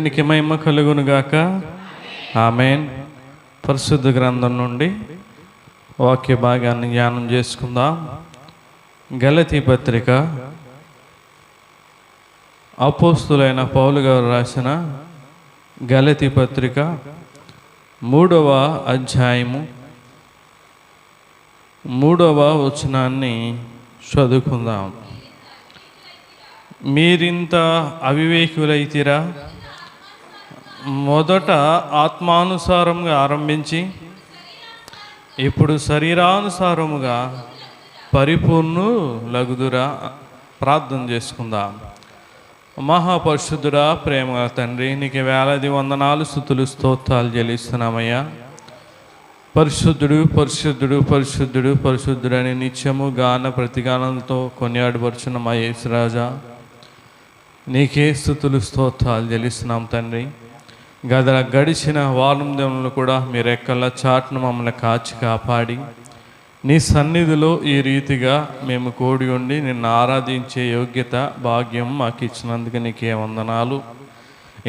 దేవునికి మహిమ కలుగును గాక. ఆమేన్. పరిశుద్ధ గ్రంథం నుండి వాక్య భాగాన్ని ధ్యానం చేసుకుందాం. గలతీ పత్రిక అపోస్తులైన పౌలు గారు రాసిన గలతీ పత్రిక 3వ అధ్యాయము 3వ వచనాన్ని చదువుకుందాం. మీరింత అవివేకులైతిరా, మొదట ఆత్మానుసారంగా ఆరంభించి ఇప్పుడు శరీరానుసారముగా పరిపూర్ణులగుదురా. ప్రార్థన చేసుకుందాం. మహాపరిశుద్ధుడా, ప్రేమగల తండ్రి, నీకు వేలాది వందనాలు, స్తుతులు, స్తోత్రాలు చెల్లిస్తున్నామయ్యా. పరిశుద్ధుడు పరిశుద్ధుడు పరిశుద్ధుడు పరిశుద్ధుడని నిత్యము గాన ప్రతిగానంతో కొనియాడబడుచున్న మా యేసురాజా, నీకే స్తుతులు స్తోత్రాలు చెల్లిస్తున్నాం తండ్రి. గడిచిన వారం దినములు కూడా మీ రెక్కల చాటును మమ్మల్ని కాచి కాపాడి నీ సన్నిధిలో ఈ రీతిగా మేము కూడి ఉండి నిన్ను ఆరాధించే యోగ్యత భాగ్యం మాకు ఇచ్చినందుకు నీకే వందనాలు.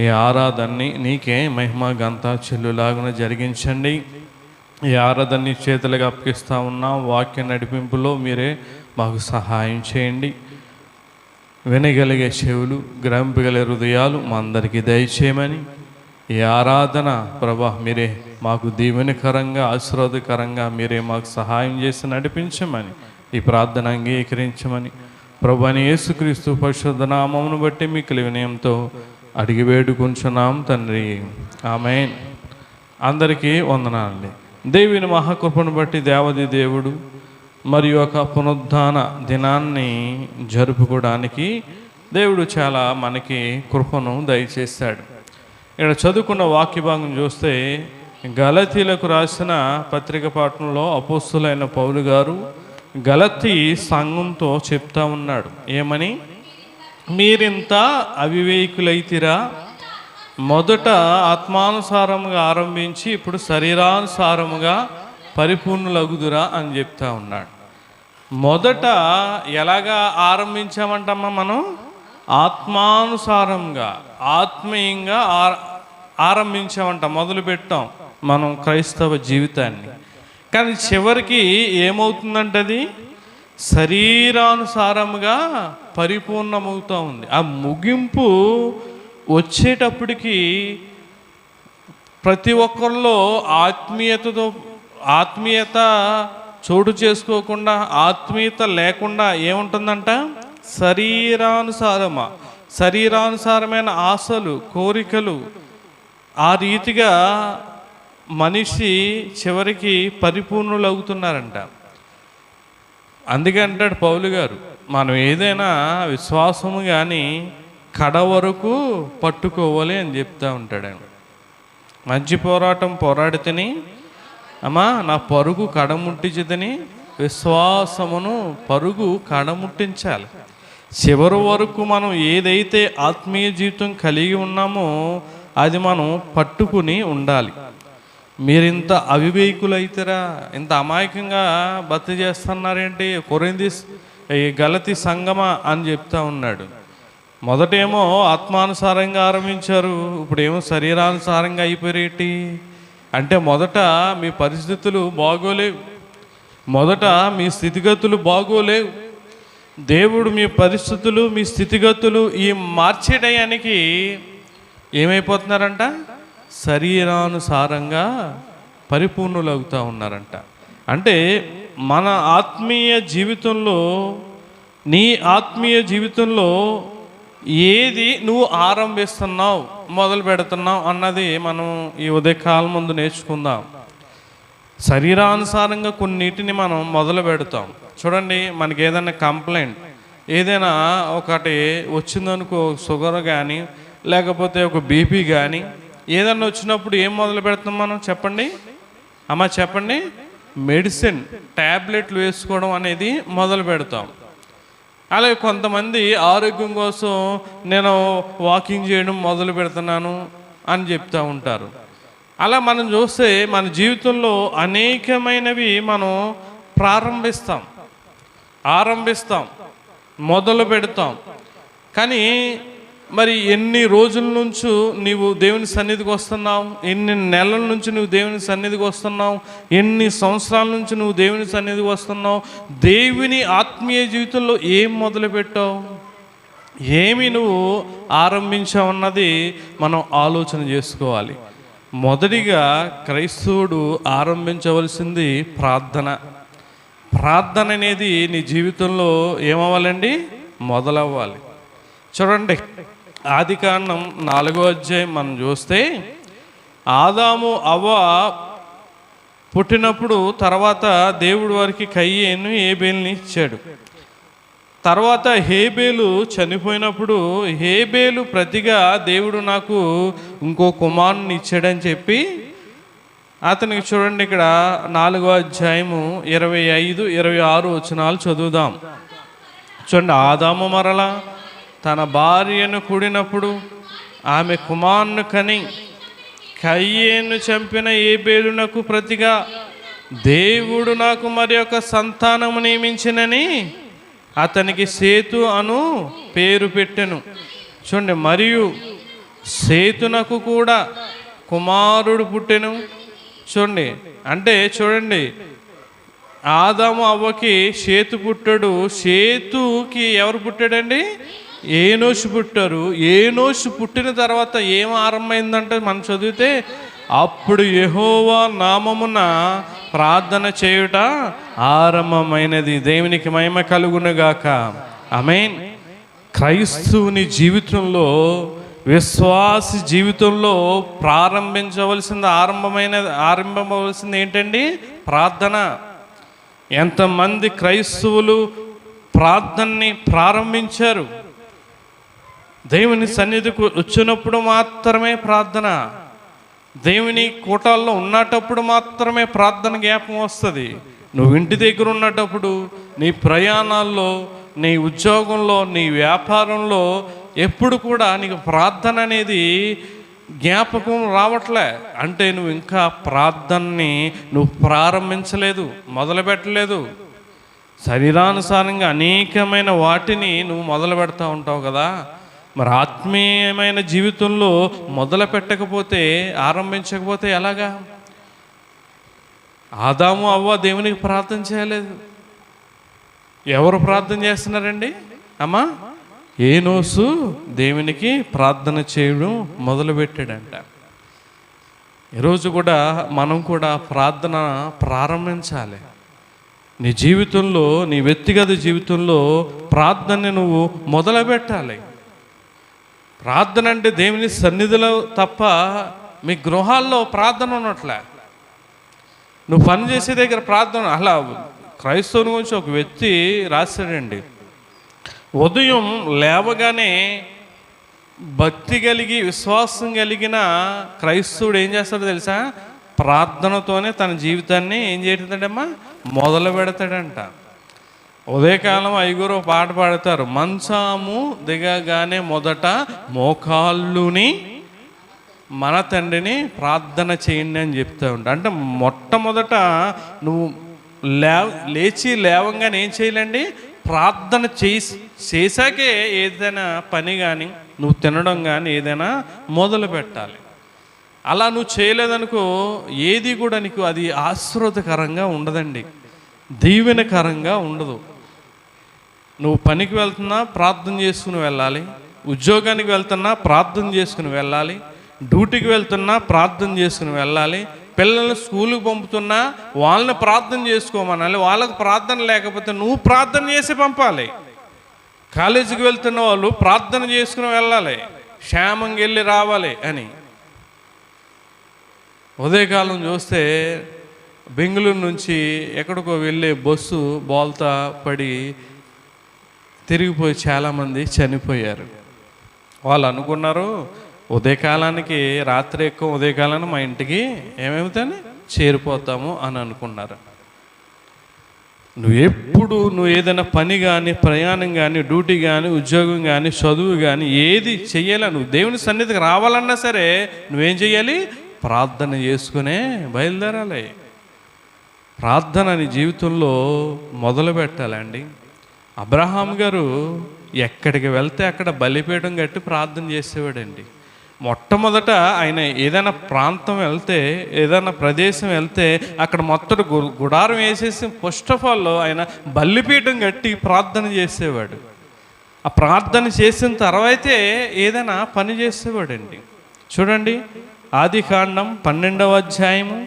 ఈ ఆరాధనని నీకే మహిమ గంత చెల్లులాగున జరిగించండి. ఈ ఆరాధనని చేతులుగా అప్పగిస్తూ ఉన్నాం. వాక్య నడిపింపులో మీరే మాకు సహాయం చేయండి. వినగలిగే చెవులు, గ్రహింపగలిగే హృదయాలు మా అందరికీ దయచేయమని, ఈ ఆరాధన ప్రభా మీరే మాకు దీవెనకరంగా ఆశీర్వాదకరంగా మీరే మాకు సహాయం చేసి నడిపించమని, ఈ ప్రార్థన అంగీకరించమని ప్రభువైన యేసుక్రీస్తు పరిశుద్ధ నామమును బట్టి మీకు వినయంతో అడిగి వేడుకుంటున్నాం తండ్రి. ఆమేన్. అందరికీ వందనాలండి. దేవుని మహాకృపను బట్టి దేవాది దేవుడు మరియు ఒక పునరుద్ధాన దినాన్ని జరుపుకోవడానికి దేవుడు చాలా మనకి కృపను దయచేశాడు. ఇక్కడ చదువుకున్న వాక్య భాగం చూస్తే గలతీలకు రాసిన పత్రిక పాఠంలో అపోస్తులైన పౌలు గారు గలతీ సంఘంతో చెప్తా ఉన్నాడు. ఏమని? మీరింత అవివేకులైతిరా, మొదట ఆత్మానుసారముగా ఆరంభించి ఇప్పుడు శరీరానుసారముగా పరిపూర్ణులగుదురా అని చెప్తా ఉన్నాడు. మొదట ఎలాగా ఆరంభించామంటమ్మా? మనం ఆత్మానుసారంగా ఆత్మీయంగా ఆరంభించామంట, మొదలు పెట్టాం మనం క్రైస్తవ జీవితాన్ని. కానీ చివరికి ఏమవుతుందంటే అది శరీరానుసారముగా పరిపూర్ణమవుతూ ఉంది. ఆ ముగింపు వచ్చేటప్పటికి ప్రతి ఒక్కరిలో ఆత్మీయత చోటు చేసుకోకుండా, ఆత్మీయత లేకుండా ఏముంటుందంట? శరీరానుసారమైన ఆశలు, కోరికలు, ఆ రీతిగా మనిషి చివరికి పరిపూర్ణులు అవుతున్నారంట. అందుకే అంటాడు పౌలు గారు, మనం ఏదైనా విశ్వాసము కానీ కడ వరకు పట్టుకోవాలి అని చెప్తా ఉంటాడు ఆయన. మంచి పోరాటం పోరాడితేని అమ్మా నా పరుగు కడముట్టించదని, విశ్వాసమును పరుగు కడముట్టించాలి. చివరి వరకు మనం ఏదైతే ఆత్మీయ జీవితం కలిగి ఉన్నామో అది మనం పట్టుకుని ఉండాలి. మీరింత అవివేకులైతేరా, ఇంత అమాయకంగా భర్తీ చేస్తున్నారేంటి గలతీ సంగమా అని చెప్తా ఉన్నాడు. మొదటేమో ఆత్మానుసారంగా ఆరంభించారు, ఇప్పుడేమో శరీరానుసారంగా అయిపోయేటి. అంటే మొదట మీ పరిస్థితులు బాగోలేవు, మొదట మీ స్థితిగతులు బాగోలేవు. దేవుడు మీ పరిస్థితులు, మీ స్థితిగతులు ఈ మార్చేయడానికి ఏమైపోతున్నారంట? శరీరానుసారంగా పరిపూర్ణులు అవుతూ ఉన్నారంట. అంటే మన ఆత్మీయ జీవితంలో, నీ ఆత్మీయ జీవితంలో ఏది నువ్వు ఆరంభిస్తున్నావు, మొదలు పెడుతున్నావు అన్నది మనం ఈ ఉదయకాలం ముందు నేర్చుకుందాం. శరీరానుసారంగా కొన్నిటిని మనం మొదలు పెడతాం. చూడండి, మనకి ఏదైనా కంప్లైంట్, ఏదైనా ఒకటి వచ్చిందనుకో, షుగర్ కానీ లేకపోతే ఒక బీపీ కానీ ఏదన్నా వచ్చినప్పుడు ఏం మొదలు పెడతాం మనం? చెప్పండి అమ్మ, చెప్పండి. మెడిసిన్, ట్యాబ్లెట్లు వేసుకోవడం అనేది మొదలు పెడతాం. అలాగే కొంతమంది ఆరోగ్యం కోసం నేను వాకింగ్ చేయడం మొదలు పెడుతున్నాను అని చెప్తూ ఉంటారు. అలా మనం చూస్తే మన జీవితంలో అనేకమైనవి మనం ఆరంభిస్తాం, మొదలు పెడతాం. కానీ మరి ఎన్ని రోజుల నుంచి నీవు దేవుని సన్నిధికి వస్తున్నావు, ఎన్ని నెలల నుంచి నువ్వు దేవుని సన్నిధికి వస్తున్నావు, ఎన్ని సంవత్సరాల నుంచి నువ్వు దేవుని సన్నిధికి వస్తున్నావు, దేవుని ఆత్మీయ జీవితంలో ఏం మొదలుపెట్టావు, ఏమి నువ్వు ఆరంభించావన్నది మనం ఆలోచన చేసుకోవాలి. మొదటిగా క్రైస్తవుడు ఆరంభించవలసింది ప్రార్థన. ప్రార్థన అనేది నీ జీవితంలో ఏమవ్వాలండి? మొదలవ్వాలి. చూడండి, ఆదికాండం 4వ అధ్యాయం మనం చూస్తే, ఆదాము అవ్వ పుట్టినప్పుడు తర్వాత దేవుడు వారికి కయ్యేను హేబేలుని ఇచ్చాడు. తర్వాత హేబేలు చనిపోయినప్పుడు హేబేలు ప్రతిగా దేవుడు నాకు ఇంకో కుమారుని ఇచ్చాడని చెప్పి అతనికి, చూడండి ఇక్కడ 4వ అధ్యాయము 25, 26 వచనాలు చదువుదాం. చూడండి, ఆదాము మరలా తన భార్యను కూడినప్పుడు ఆమె కుమారుని కని కయ్యేను చంపిన హేబేలునకు ప్రతిగా దేవుడు నాకు మరి ఒక సంతానము నియమించినని అతనికి సేతు అను పేరు పెట్టెను. చూడండి, మరియు సేతునకు కూడా కుమారుడు పుట్టెను. చూడండి, అంటే చూడండి, ఆదాము అవ్వకి సేతు పుట్టాడు. సేతుకి ఎవరు పుట్టాడండి? ఏనోషు పుట్టారు. ఏనోషు పుట్టిన తర్వాత ఏం ఆరంభమైందంటే మనం చదివితే, అప్పుడు యెహోవా నామమున ప్రార్థన చేయుట ఆరంభమైనది. దేవునికి మహిమ కలుగునుగాక. ఆమేన్. క్రైస్తవుని జీవితంలో, విశ్వాసి జీవితంలో ఆరంభమవలసింది ఏంటండి? ప్రార్థన. ఎంతమంది క్రైస్తవులు ప్రార్థనని ప్రారంభించారు? దేవుని సన్నిధికి వచ్చినప్పుడు మాత్రమే ప్రార్థన, దేవుని కూటాల్లో ఉన్నటప్పుడు మాత్రమే ప్రార్థన జ్ఞాపకం వస్తుంది. నువ్వు ఇంటి దగ్గర ఉన్నటప్పుడు, నీ ప్రయాణాల్లో, నీ ఉద్యోగంలో, నీ వ్యాపారంలో ఎప్పుడు కూడా నీకు ప్రార్థన అనేది జ్ఞాపకం రావట్లే. అంటే నువ్వు ఇంకా ప్రార్థనని నువ్వు ప్రారంభించలేదు, మొదలు పెట్టలేదు. శరీరానుసారంగా అనేకమైన వాటిని నువ్వు మొదలు పెడతా ఉంటావు కదా. మరి ఆత్మీయమైన జీవితంలో మొదలు పెట్టకపోతే, ఆరంభించకపోతే ఎలాగా? ఆదాము అవ్వ దేవునికి ప్రార్థన చేయలేదు. ఎవరు ప్రార్థన చేస్తున్నారండి? అమ్మా, ఏనోసు దేవునికి ప్రార్థన చేయడం మొదలుపెట్టాడంట. ఈరోజు కూడా మనం కూడా ప్రార్థన ప్రారంభించాలి. నీ జీవితంలో, నీ వ్యక్తిగత జీవితంలో ప్రార్థన నువ్వు మొదలు పెట్టాలి. ప్రార్థన అంటే దేవుని సన్నిధిలో తప్ప మీ గృహాల్లో ప్రార్థన ఉన్నట్లే. నువ్వు పని చేసే దగ్గర ప్రార్థన. అలా క్రైస్తవుని గురించి ఒక వ్యక్తి రాశాడండి, ఉదయం లేవగానే భక్తి కలిగి విశ్వాసం కలిగిన క్రైస్తవుడు ఏం చేస్తాడో తెలుసా? ప్రార్థనతోనే తన జీవితాన్ని ఏం చేస్తుందంటమ్మా? మొదలు పెడతాడంట. ఉదయకాలం ఐగురు పాట పాడతారు, మంచము దిగగానే మొదట మోకాళ్ళుని మన తండ్రిని ప్రార్థన చేయండి అని చెప్తూ ఉంటా. అంటే మొట్టమొదట నువ్వు లేచి లేవంగానే ఏం చేయాలండి? ప్రార్థన చేశాకే ఏదైనా పని కానీ, నువ్వు తినడం కానీ ఏదైనా మొదలు పెట్టాలి. అలా నువ్వు చేయలేదనుకో, ఏది కూడా నీకు అది ఆశీర్వాదకరంగా ఉండదండి, దీవెనకరంగా ఉండదు. నువ్వు పనికి వెళ్తున్నా ప్రార్థన చేసుకుని వెళ్ళాలి, ఉద్యోగానికి వెళ్తున్నా ప్రార్థన చేసుకుని వెళ్ళాలి, డ్యూటీకి వెళ్తున్నా ప్రార్థన చేసుకుని వెళ్ళాలి, పిల్లల్ని స్కూల్కి పంపుతున్నా వాళ్ళని ప్రార్థన చేసుకోమనాలి. వాళ్ళకు ప్రార్థన లేకపోతే నువ్వు ప్రార్థన చేసి పంపాలి. కాలేజీకి వెళ్తున్న వాళ్ళు ప్రార్థన చేసుకుని వెళ్ళాలి, క్షేమంగా వెళ్ళి రావాలి అని. ఉదయకాలం చూస్తే బెంగళూరు నుంచి ఎక్కడికో వెళ్ళే బస్సు బోల్తా పడి తిరిగిపోయి చాలామంది చనిపోయారు. వాళ్ళు అనుకున్నారు, ఉదయకాలానికి రాత్రి ఎక్కువ, ఉదయకాలాన్ని మా ఇంటికి ఏమవుతాయని చేరిపోతాము అని అనుకున్నారు. నువ్వు ఏదైనా పని కానీ, ప్రయాణం కానీ, డ్యూటీ కానీ, ఉద్యోగం కానీ, చదువు కానీ ఏది చెయ్యాలా, నువ్వు దేవుని సన్నిధికి రావాలన్నా సరే నువ్వేం చెయ్యాలి? ప్రార్థన చేసుకునే బయలుదేరాలి. ప్రార్థన నీ జీవితంలో మొదలు పెట్టాలండి. అబ్రహాం గారు ఎక్కడికి వెళ్తే అక్కడ బలిపీఠం కట్టి ప్రార్థన చేసేవాడండి. మొట్టమొదట ఆయన ఏదైనా ప్రాంతం వెళ్తే, ఏదైనా ప్రదేశం వెళ్తే అక్కడ మొత్తం గుడారం వేసేసి ఫస్ట్ ఆఫ్ ఆల్ ఆయన బలిపీఠం కట్టి ప్రార్థన చేసేవాడు. ఆ ప్రార్థన చేసిన తర్వాతే ఏదైనా పని చేసేవాడండి. చూడండి, ఆదికాండం 12వ అధ్యాయము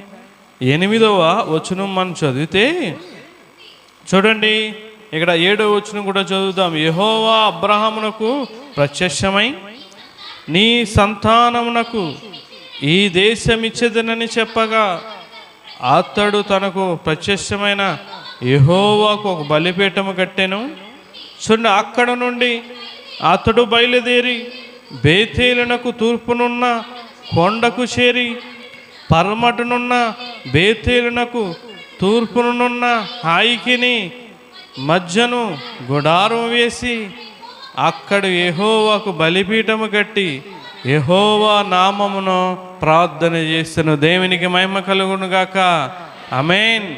8వ వచనం మనం చదివితే, చూడండి ఇక్కడ 7వ వచనం కూడా చదువుదాం. యెహోవా అబ్రహామునకు ప్రత్యక్షమై, నీ సంతానమునకు ఈ దేశం ఇచ్చేదనని చెప్పగా, అతడు తనకు ప్రత్యక్షమైన యెహోవాకు ఒక బలిపీఠము కట్టెను. చూడండి, అక్కడ నుండి అతడు బయలుదేరి బేతేలునకు తూర్పునున్న కొండకు చేరి, పరమటునున్న బేతేలునకు తూర్పునున్న హాయికిని మధ్యను గుడారం వేసి అక్కడ యెహోవాకు బలిపీఠము కట్టి యెహోవా నామమును ప్రార్థన చేస్తును. దేవునికి మహిమ కలుగును గాక. ఆమేన్.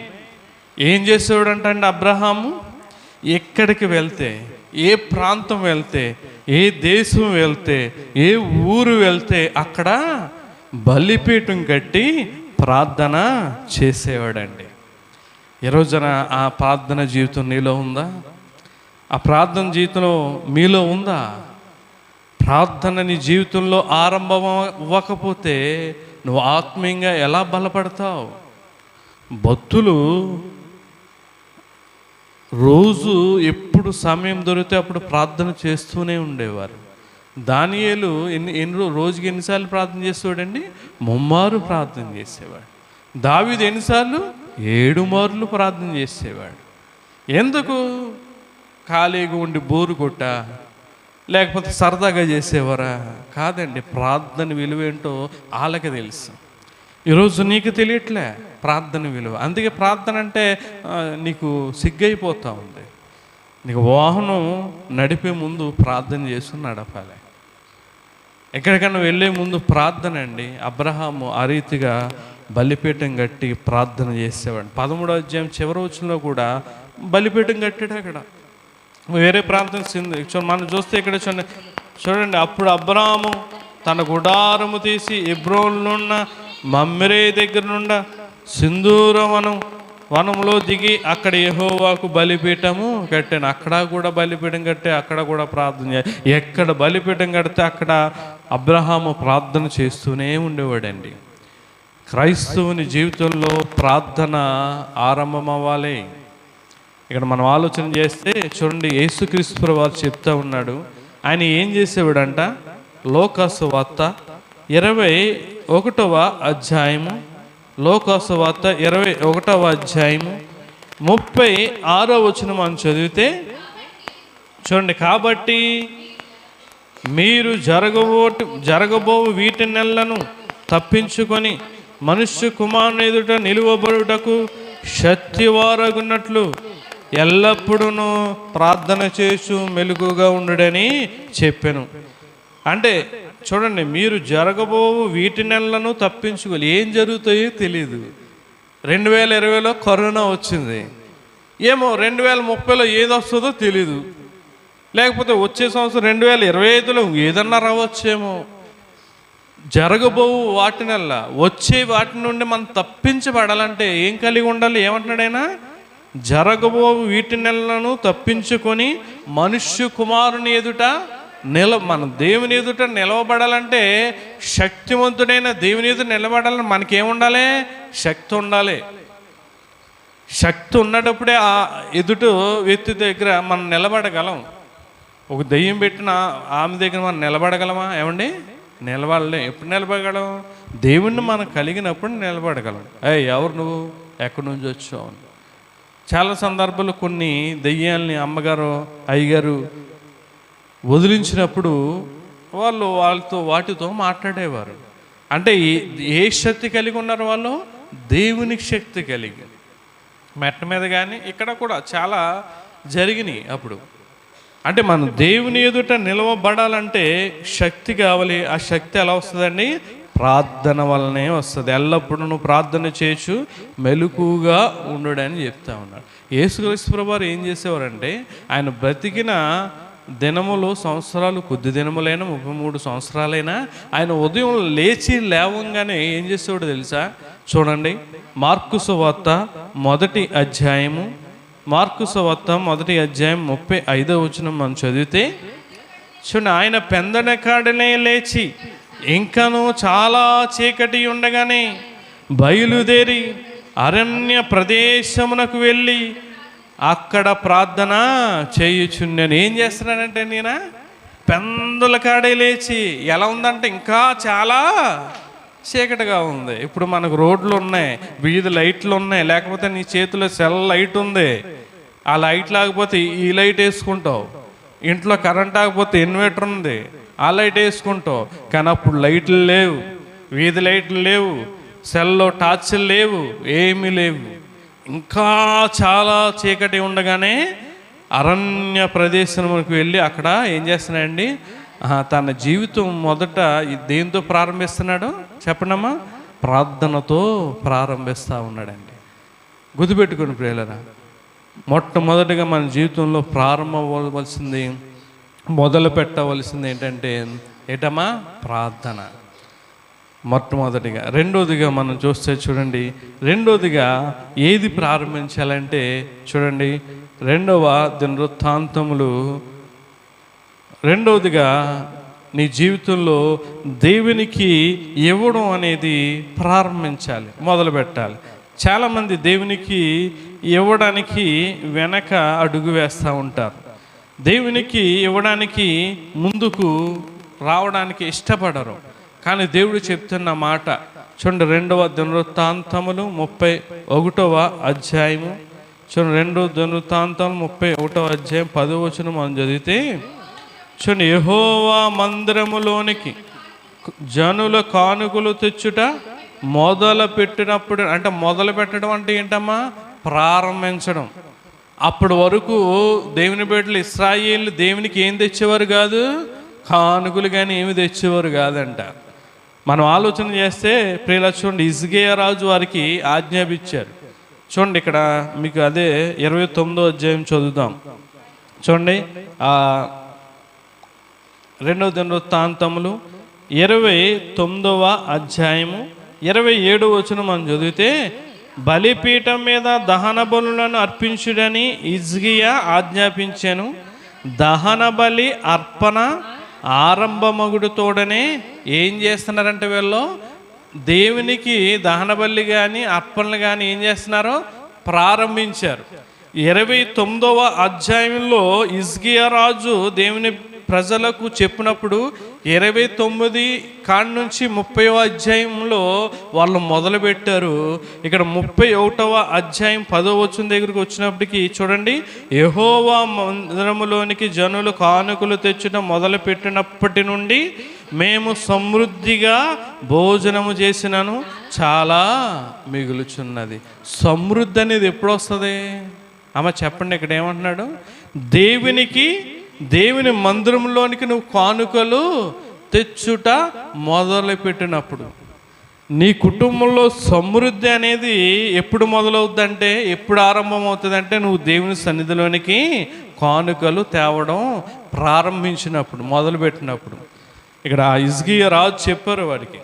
ఏం చేసేవాడంటే అబ్రహాము ఎక్కడికి వెళ్తే, ఏ ప్రాంతం వెళ్తే, ఏ దేశం వెళ్తే, ఏ ఊరు వెళ్తే అక్కడ బలిపీఠం కట్టి ప్రార్థన చేసేవాడండి. ఈరోజున ఆ ప్రార్థన జీవితం నీలో ఉందా? ఆ ప్రార్థన జీవితంలో మీలో ఉందా? ప్రార్థన నీ జీవితంలో ఆరంభం అవ్వకపోతే నువ్వు ఆత్మీయంగా ఎలా బలపడతావు? భక్తులు రోజు ఎప్పుడు సమయం దొరికితే అప్పుడు ప్రార్థన చేస్తూనే ఉండేవారు. దానియేలు రోజుకి ఎన్నిసార్లు ప్రార్థన చేసేవాడండి? 3 మార్లు ప్రార్థన చేసేవాడు. దావీదు ఎన్నిసార్లు? 7 మార్లు ప్రార్థన చేసేవాడు. ఎందుకు? ఖాళీగా ఉండి బోరు కొట్ట, లేకపోతే సరదాగా చేసేవారా? కాదండి, ప్రార్థన విలువ ఏంటో వాళ్ళకి తెలుసు. ఈరోజు నీకు తెలియట్లే ప్రార్థన విలువ. అందుకే ప్రార్థన అంటే నీకు సిగ్గైపోతూ ఉంది. నీకు వాహనం నడిపే ముందు ప్రార్థన చేసి నడపాలి. ఎక్కడికైనా వెళ్ళే ముందు ప్రార్థన అండి. అబ్రహాము ఆ రీతిగా బలిపీఠం కట్టి ప్రార్థన చేసేవాడు. 13వ అధ్యాయం చివరి వచనంలో కూడా బలిపీఠం కట్టాడు. అక్కడ వేరే ప్రాంతం మనం చూస్తే ఇక్కడ చూడండి, అప్పుడు అబ్రహాము తన గుడారము తీసి హెబ్రోనున్న మమ్రే దగ్గర నుండ సింధూర వనంలో దిగి అక్కడ యెహోవాకు బలిపీఠము కట్టాను. అక్కడ కూడా బలిపీఠం కట్టే, అక్కడ కూడా ప్రార్థన చేయాలి. ఎక్కడ బలిపీఠం కడితే అక్కడ అబ్రహాము ప్రార్థన చేస్తూనే ఉండేవాడండి. క్రైస్తవుని జీవితంలో ప్రార్థన ఆరంభం అవ్వాలి. ఇక్కడ మనం ఆలోచన చేస్తే చూడండి, యేసుక్రీస్తు వారు చెప్తా ఉన్నాడు. ఆయన ఏం చేసేవాడంట? లోకాసు వార్త 21వ అధ్యాయము, లోకాసు వార్త 21వ అధ్యాయము 36వ వచనం మనం చదివితే చూడండి, కాబట్టి మీరు జరగబో వీటి నెలను తప్పించుకొని మనుష్య కుమారుని ఎదుట నిలువబడుటకు శక్తివారగున్నట్లు ఎల్లప్పుడూ ప్రార్థన చేసు మెలుగుగా ఉండుడని చెప్పాను. అంటే చూడండి, మీరు జరగబో వీటి నెలలను తప్పించుకోవాలి. ఏం జరుగుతాయో తెలియదు. 2020లో కరోనా వచ్చింది, ఏమో 2030లో ఏది వస్తుందో తెలీదు. లేకపోతే వచ్చే సంవత్సరం 2025లో ఏదన్నా రావచ్చేమో. జరగబోవు వాటినల్లా వచ్చే వాటి నుండి మనం తప్పించబడాలంటే ఏం కలిగి ఉండాలి? ఏమంటున్నాడైనా? జరగబోవు వీటి నెలలను తప్పించుకొని మనుష్య కుమారుని ఎదుట మన దేవుని ఎదుట నిలవబడాలంటే, శక్తివంతుడైన దేవుని ఎదుట నిలబడాలని మనకేముండాలి? శక్తి ఉండాలి. శక్తి ఉన్నటప్పుడే ఆ ఎదుట వ్యక్తి దగ్గర మనం నిలబడగలం. ఒక దెయ్యం పెట్టిన ఆమె దగ్గర మనం నిలబడగలమా? ఏమండి, నిలబడలేం. ఎప్పుడు నిలబడగలం? దేవుణ్ణి మనం కలిగినప్పుడు నిలబడగలం. ఎవరు నువ్వు, ఎక్కడి నుంచి వచ్చావు? చాలా సందర్భాలు కొన్ని దెయ్యాల్ని అమ్మగారు అయ్యగారు వదిలించినప్పుడు వాటితో మాట్లాడేవారు. అంటే ఏ శక్తి కలిగి ఉన్నారు వాళ్ళు? దేవునికి శక్తి కలిగి. మెట్ట మీద కానీ ఇక్కడ కూడా చాలా జరిగినాయి అప్పుడు. అంటే మనం దేవుని ఎదుట నిలవబడాలంటే శక్తి కావాలి. ఆ శక్తి ఎలా వస్తుందండి? ప్రార్థన వల్లనే వస్తుంది. ఎల్లప్పుడూ నువ్వు ప్రార్థన చేయొచ్చు, మెలకుగా ఉండుడని చెప్తా ఉన్నాడు. యేసుక్రీస్తు ప్రభువారు ఏం చేసేవారంటే, ఆయన బ్రతికిన దినములు సంవత్సరాలు కొద్ది దినములైనా 33 సంవత్సరాలైనా ఆయన ఉదయం లేవంగానే ఏం చేసేవాడు తెలుసా? చూడండి, మార్కు సువార్త 1వ అధ్యాయము 35వ వచనం మనం చదివితే చూడండి, ఆయన పెందన కాడనే లేచి ఇంకను చాలా చీకటి ఉండగానే బయలుదేరి అరణ్య ప్రదేశమునకు వెళ్ళి అక్కడ ప్రార్థన చేయుచున్నాను. ఏం చేస్తున్నానంటే నేను పెందల కాడే లేచి, ఎలా ఉందంటే ఇంకా చాలా చీకటిగా ఉంది. ఇప్పుడు మనకు రోడ్లు ఉన్నాయి, వీధి లైట్లు ఉన్నాయి, లేకపోతే నీ చేతిలో సెల్ లైట్ ఉంది, ఆ లైట్ లేకపోతే ఈ లైట్ వేసుకుంటావు. ఇంట్లో కరెంట్ ఆకపోతే ఇన్వర్టర్ ఉంది, ఆ లైట్ వేసుకుంటావు. కానీ అప్పుడు లైట్లు లేవు, వీధి లైట్లు లేవు, సెల్లో టార్చ్లు లేవు, ఏమీ లేవు. ఇంకా చాలా చీకటి ఉండగానే అరణ్య ప్రదేశంలోకి వెళ్ళి అక్కడ ఏం చేస్తున్నాడండి? తన జీవితం మొదట దేంతో ప్రారంభిస్తున్నాడు చెప్పండమ్మా? ప్రార్థనతో ప్రారంభిస్తూ ఉన్నాడండి. గుర్తుపెట్టుకుని ప్రియులారా, మొట్టమొదటిగా మన జీవితంలో ప్రారంభమవలసింది, మొదలు పెట్టవలసింది ఏంటమ్మా? ప్రార్థన మొట్టమొదటిగా. రెండోదిగా మనం చూస్తే చూడండి, రెండోదిగా ఏది ప్రారంభించాలంటే చూడండి, 2వ దినవృత్తాంతములు, రెండవదిగా నీ జీవితంలో దేవునికి ఇవ్వడం అనేది ప్రారంభించాలి, మొదలు పెట్టాలి. చాలామంది దేవునికి ఇవ్వడానికి వెనక అడుగు వేస్తూ ఉంటారు, దేవునికి ఇవ్వడానికి ముందుకు రావడానికి ఇష్టపడరు. కానీ దేవుడు చెప్తున్న మాట చూడండి, 2వ దినవృత్తాంతములు 31వ అధ్యాయము చూడండి, 2వ దినవృత్తాంతములు 31వ అధ్యాయం 10వ వచనం మనం చదివితే చూడండి, యెహోవా మందిరములోనికి జనుల కానుకలు తెచ్చుట మొదలు పెట్టినప్పుడు, అంటే మొదలు పెట్టడం అంటే ఏంటమ్మా? ప్రారంభించడం. అప్పటి వరకు దేవుని బిడ్డలు ఇశ్రాయేలు దేవునికి ఏం తెచ్చేవారు కాదు, కానుకలు కానీ ఏమి తెచ్చేవారు కాదంట. మనం ఆలోచన చేస్తే ప్రియుల చూడండి, హిజ్కియా రాజు వారికి ఆజ్ఞాపించారు. చూడండి, ఇక్కడ మీకు అదే 29వ అధ్యాయం చదువుదాం. చూడండి, 2వ దినవృత్తాంతములు 29వ అధ్యాయము 27వ వచనం మనం చదివితే, బలిపీఠం మీద దహన బలులను అర్పించుడని హిజ్కియా ఆజ్ఞాపించాను. దహన బలి అర్పణ ఆరంభమగుడుతోడనే ఏం చేస్తున్నారంటే వీళ్ళు దేవునికి దహన బలి కానీ అర్పణలు కానీ ఏం చేస్తున్నారో ప్రారంభించారు. 29వ అధ్యాయంలో హిజ్కియా రాజు దేవుని ప్రజలకు చెప్పినప్పుడు 29 కాడి నుంచి 30వ అధ్యాయంలో వాళ్ళు మొదలుపెట్టారు. ఇక్కడ 31వ అధ్యాయం 10వ వచనం దగ్గరికి వచ్చినప్పటికీ చూడండి, యెహోవా మందిరములోనికి జనులు కానుకలు తెచ్చడం మొదలుపెట్టినప్పటి నుండి మేము సమృద్ధిగా భోజనము చేసినను చాలా మిగులుచున్నది. సమృద్ధి అనేది ఎప్పుడు వస్తుంది అమ్మ చెప్పండి? ఇక్కడ ఏమంటున్నాడు? దేవుని మందిరంలోనికి నువ్వు కానుకలు తెచ్చుట మొదలుపెట్టినప్పుడు నీ కుటుంబంలో సమృద్ధి అనేది ఎప్పుడు మొదలవుద్దంటే, ఎప్పుడు ఆరంభమవుతుందంటే, నువ్వు దేవుని సన్నిధిలోనికి కానుకలు తేవడం ప్రారంభించినప్పుడు, మొదలుపెట్టినప్పుడు. ఇక్కడ హిజ్కియా రాజు చెప్పారు వాడికి,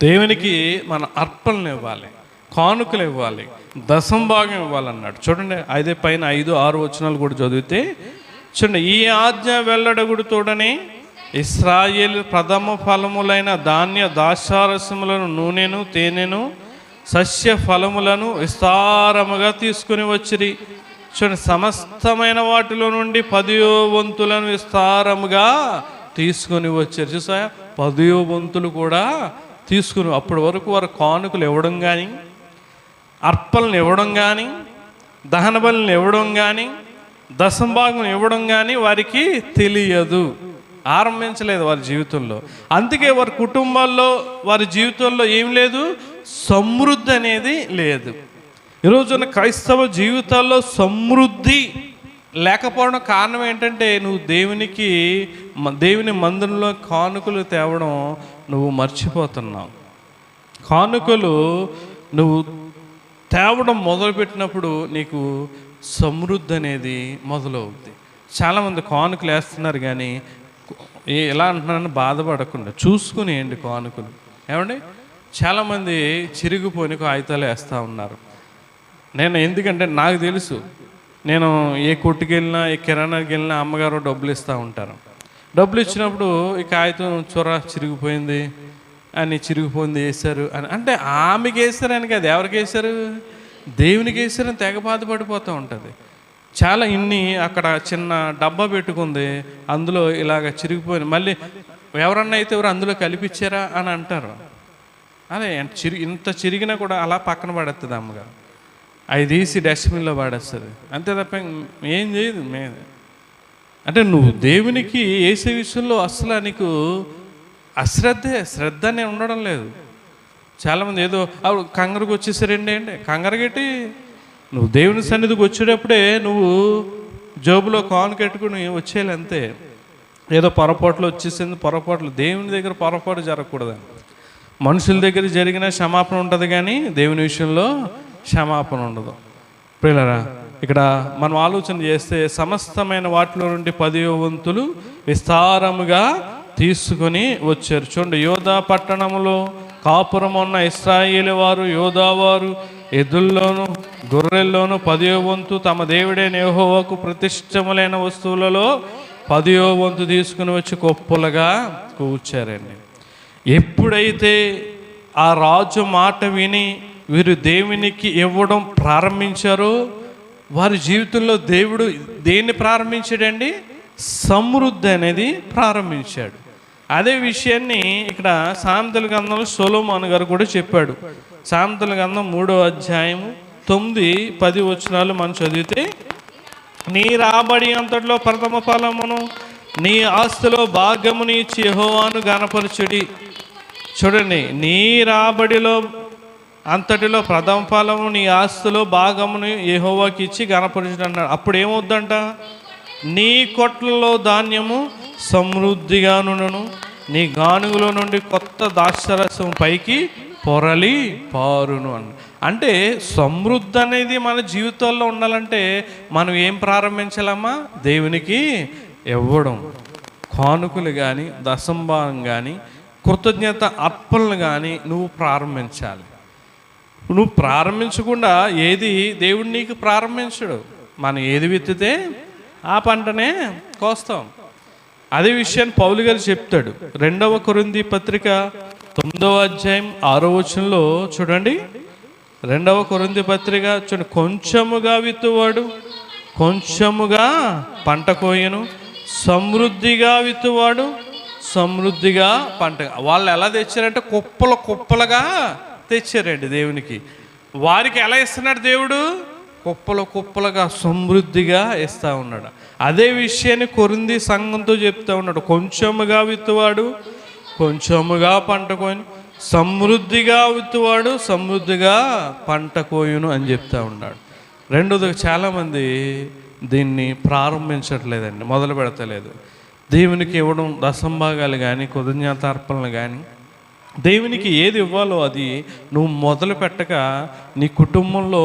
దేవునికి మన అర్పణలు ఇవ్వాలి, కానుకలు ఇవ్వాలి, దశంభాగం ఇవ్వాలన్నాడు. చూడండి, అదే పైన 5-6 వచనాలు కూడా చదివితే చూడండి, ఈ ఆజ్ఞ వెల్లడగుడుతోడనే ఇశ్రాయేలు ప్రథమ ఫలములైన ధాన్య ద్రాక్షారసములను, నూనెను, తేనెను, సస్య ఫలములను విస్తారముగా తీసుకుని వచ్చిరి. చూడండి, సమస్తమైన వాటిలో నుండి 10వ వంతులను విస్తారముగా తీసుకొని వచ్చారు. చూసా, 10వ వంతులు కూడా తీసుకుని. అప్పటి వరకు వారు కానుకలు ఇవ్వడం కానీ, అర్పణలు ఇవ్వడం కానీ, దహన బలులను ఇవ్వడం కానీ, దశంభాగం ఇవ్వడం కానీ వారికి తెలియదు, ఆరంభించలేదు వారి జీవితంలో. అందుకే వారి కుటుంబాల్లో, వారి జీవితంలో ఏం లేదు, సమృద్ధి అనేది లేదు. ఈరోజున క్రైస్తవ జీవితాల్లో సమృద్ధి లేకపోవడం కారణం ఏంటంటే, నువ్వు దేవుని మందిరంలో కానుకలు తేవడం నువ్వు మర్చిపోతున్నావు. కానుకలు నువ్వు తేవడం మొదలుపెట్టినప్పుడు నీకు సమృద్ధి అనేది మొదలవుద్ది. చాలామంది కానుకలు వేస్తున్నారు కానీ ఎలా అంటున్నారని బాధపడకుండా చూసుకుని వేయండి కానుకలు. ఏమండి, చాలామంది చిరిగిపోని కాగితాలు వేస్తూ ఉన్నారు. నేను ఎందుకంటే నాకు తెలుసు, నేను ఏ కొట్టుకు వెళ్ళినా ఏ కిరాణాకి వెళ్ళినా అమ్మగారు డబ్బులు ఇస్తూ ఉంటారు. డబ్బులు ఇచ్చినప్పుడు ఈ కాగితం చిరిగిపోయింది అని, చిరిగిపోయింది వేశారు అని అంటే ఆమెకి వేస్తారని కాదు, ఎవరికి వేశారు? దేవునికి వేసారని తెగ బాధపడిపోతూ ఉంటుంది. చాలా ఇన్ని అక్కడ చిన్న డబ్బా పెట్టుకుంది, అందులో ఇలాగ చిరిగిపోయింది. మళ్ళీ ఎవరన్నా అయితే ఎవరు అందులో కలిపిచ్చారా అని అంటారు. అదే ఇంత చిరిగినా కూడా అలా పక్కన పడేస్తుంది అమ్మగారు. అవి తీసి డస్ట్బిన్లో పడేస్తుంది, అంతే తప్ప ఏం చేయదు. అంటే నువ్వు దేవునికి వేసే విషయంలో అసలు నీకు శ్రద్ధ అనే ఉండడం లేదు. చాలామంది ఏదో కంగారుకు వచ్చేసారండి అంటే కంగారుగట్టి నువ్వు దేవుని సన్నిధికి వచ్చేటప్పుడే నువ్వు జోబులో కాను కట్టుకుని వచ్చేయాలి అంతే. ఏదో పొరపాట్లు వచ్చేసింది, పొరపాట్లు దేవుని దగ్గర పొరపాటు జరగకూడదని. మనుషుల దగ్గర జరిగిన క్షమాపణ ఉంటుంది కానీ దేవుని విషయంలో క్షమాపణ ఉండదు. ప్రియులారా, ఇక్కడ మనం ఆలోచన చేస్తే సమస్తమైన వాటిలో నుండి 10వ వంతులు విస్తారముగా తీసుకొని వచ్చారు. చూడండి, యోధా పట్టణంలో కాపురం ఉన్న ఇశ్రాయేలు వారు, యోధా వారు ఎద్దుల్లోను గొర్రెల్లోను 10వ వంతు తమ దేవుడైన యెహోవాకు ప్రతిష్టములైన వస్తువులలో 10వ వంతు తీసుకుని వచ్చి కొప్పులుగా కూర్చారండి. ఎప్పుడైతే ఆ రాజు మాట విని వీరు దేవునికి ఇవ్వడం ప్రారంభించారో వారి జీవితంలో దేవుడు దేన్ని ప్రారంభించాడండి? సమృద్ధి అనేది ప్రారంభించాడు. అదే విషయాన్ని ఇక్కడ సామెతల గ్రంథంలో సొలొమోను గారు కూడా చెప్పాడు. సామెతల గ్రంథం 3వ అధ్యాయము 9, 10 వచనాలు మనం చదివితే, నీ రాబడి అంతటిలో ప్రథమ ఫలమును నీ ఆస్తిలో భాగముని ఇచ్చి యెహోవాను గణపరచుడి. చూడండి, నీ రాబడిలో అంతటిలో ప్రథమ ఫలము నీ ఆస్తిలో భాగముని యెహోవాకి ఇచ్చి గణపరచుడు అన్నాడు. అప్పుడు ఏమవుద్దంట? నీ కొట్లలో ధాన్యము సమృద్ధిగా నుండును, నీ గానుగులో నుండి కొత్త ద్రాక్షారసం పైకి పొరలి పారును అన్న. అంటే సమృద్ధి అనేది మన జీవితాల్లో ఉండాలంటే మనం ఏం ప్రారంభించాలమ్మా? దేవునికి ఇవ్వడం. కానుకలు కానీ, దశంభాగం కానీ, కృతజ్ఞత అర్పణలు కానీ నువ్వు ప్రారంభించాలి. నువ్వు ప్రారంభించకుండా ఏది దేవుడు నీకు ప్రారంభించడు. మనం ఏది విత్తితే ఆ పంటనే కోస్తాం. అదే విషయాన్ని పౌలు గారు చెప్తాడు. 2వ కొరింథీ పత్రిక 9వ అధ్యాయం 6వ వచనంలో చూడండి. 2వ కొరింథీ పత్రిక చూడండి, కొంచెముగా విత్తువాడు కొంచెముగా పంట కోయను, సమృద్ధిగా విత్తువాడు సమృద్ధిగా పంట. వాళ్ళు ఎలా తెచ్చారంటే కుప్పలుగా తెచ్చారండి దేవునికి. వారికి ఎలా ఇస్తున్నాడు దేవుడు? కుప్పలుగా సమృద్ధిగా ఇస్తూ ఉన్నాడు. అదే విషయాన్ని కొరింథీ సంఘంతో చెప్తూ ఉన్నాడు. కొంచెముగా విత్తువాడు కొంచెముగా పంట కోయును, సమృద్ధిగా విత్తువాడు సమృద్ధిగా పంట కోయును అని చెప్తూ ఉన్నాడు. రెండోది, చాలామంది దీన్ని ప్రారంభించట్లేదండి, మొదలు పెడతలేదు. దేవునికి ఇవ్వడం దశంభాగాలు కానీ, కృతజ్ఞతార్పణలు కానీ, దేవునికి ఏది ఇవ్వాలో అది నువ్వు మొదలు పెట్టక నీ కుటుంబంలో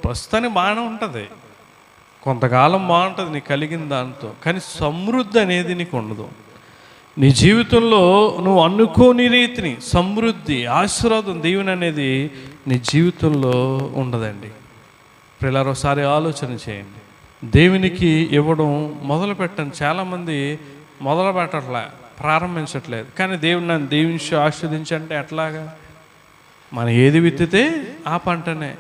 ప్రస్తుతానికి బాగానే ఉంటుంది, కొంతకాలం బాగుంటుంది నీకు కలిగిన దాంతో, కానీ సమృద్ధి అనేది నీకు ఉండదు. నీ జీవితంలో నువ్వు అనుకోని రీతిని సమృద్ధి, ఆశీర్వాదం, దీవెన అనేది నీ జీవితంలో ఉండదండి. పిల్లలు ఒకసారి ఆలోచన చేయండి. దేవునికి ఇవ్వడం మొదలు పెట్టండి. చాలామంది మొదలు పెట్టట్లే, ప్రారంభించట్లేదు. కానీ దేవుడు నన్ను దీవించి ఆస్వాదించంటే ఎట్లాగా? మనం ఏది విత్తితే ఆ పంటనే.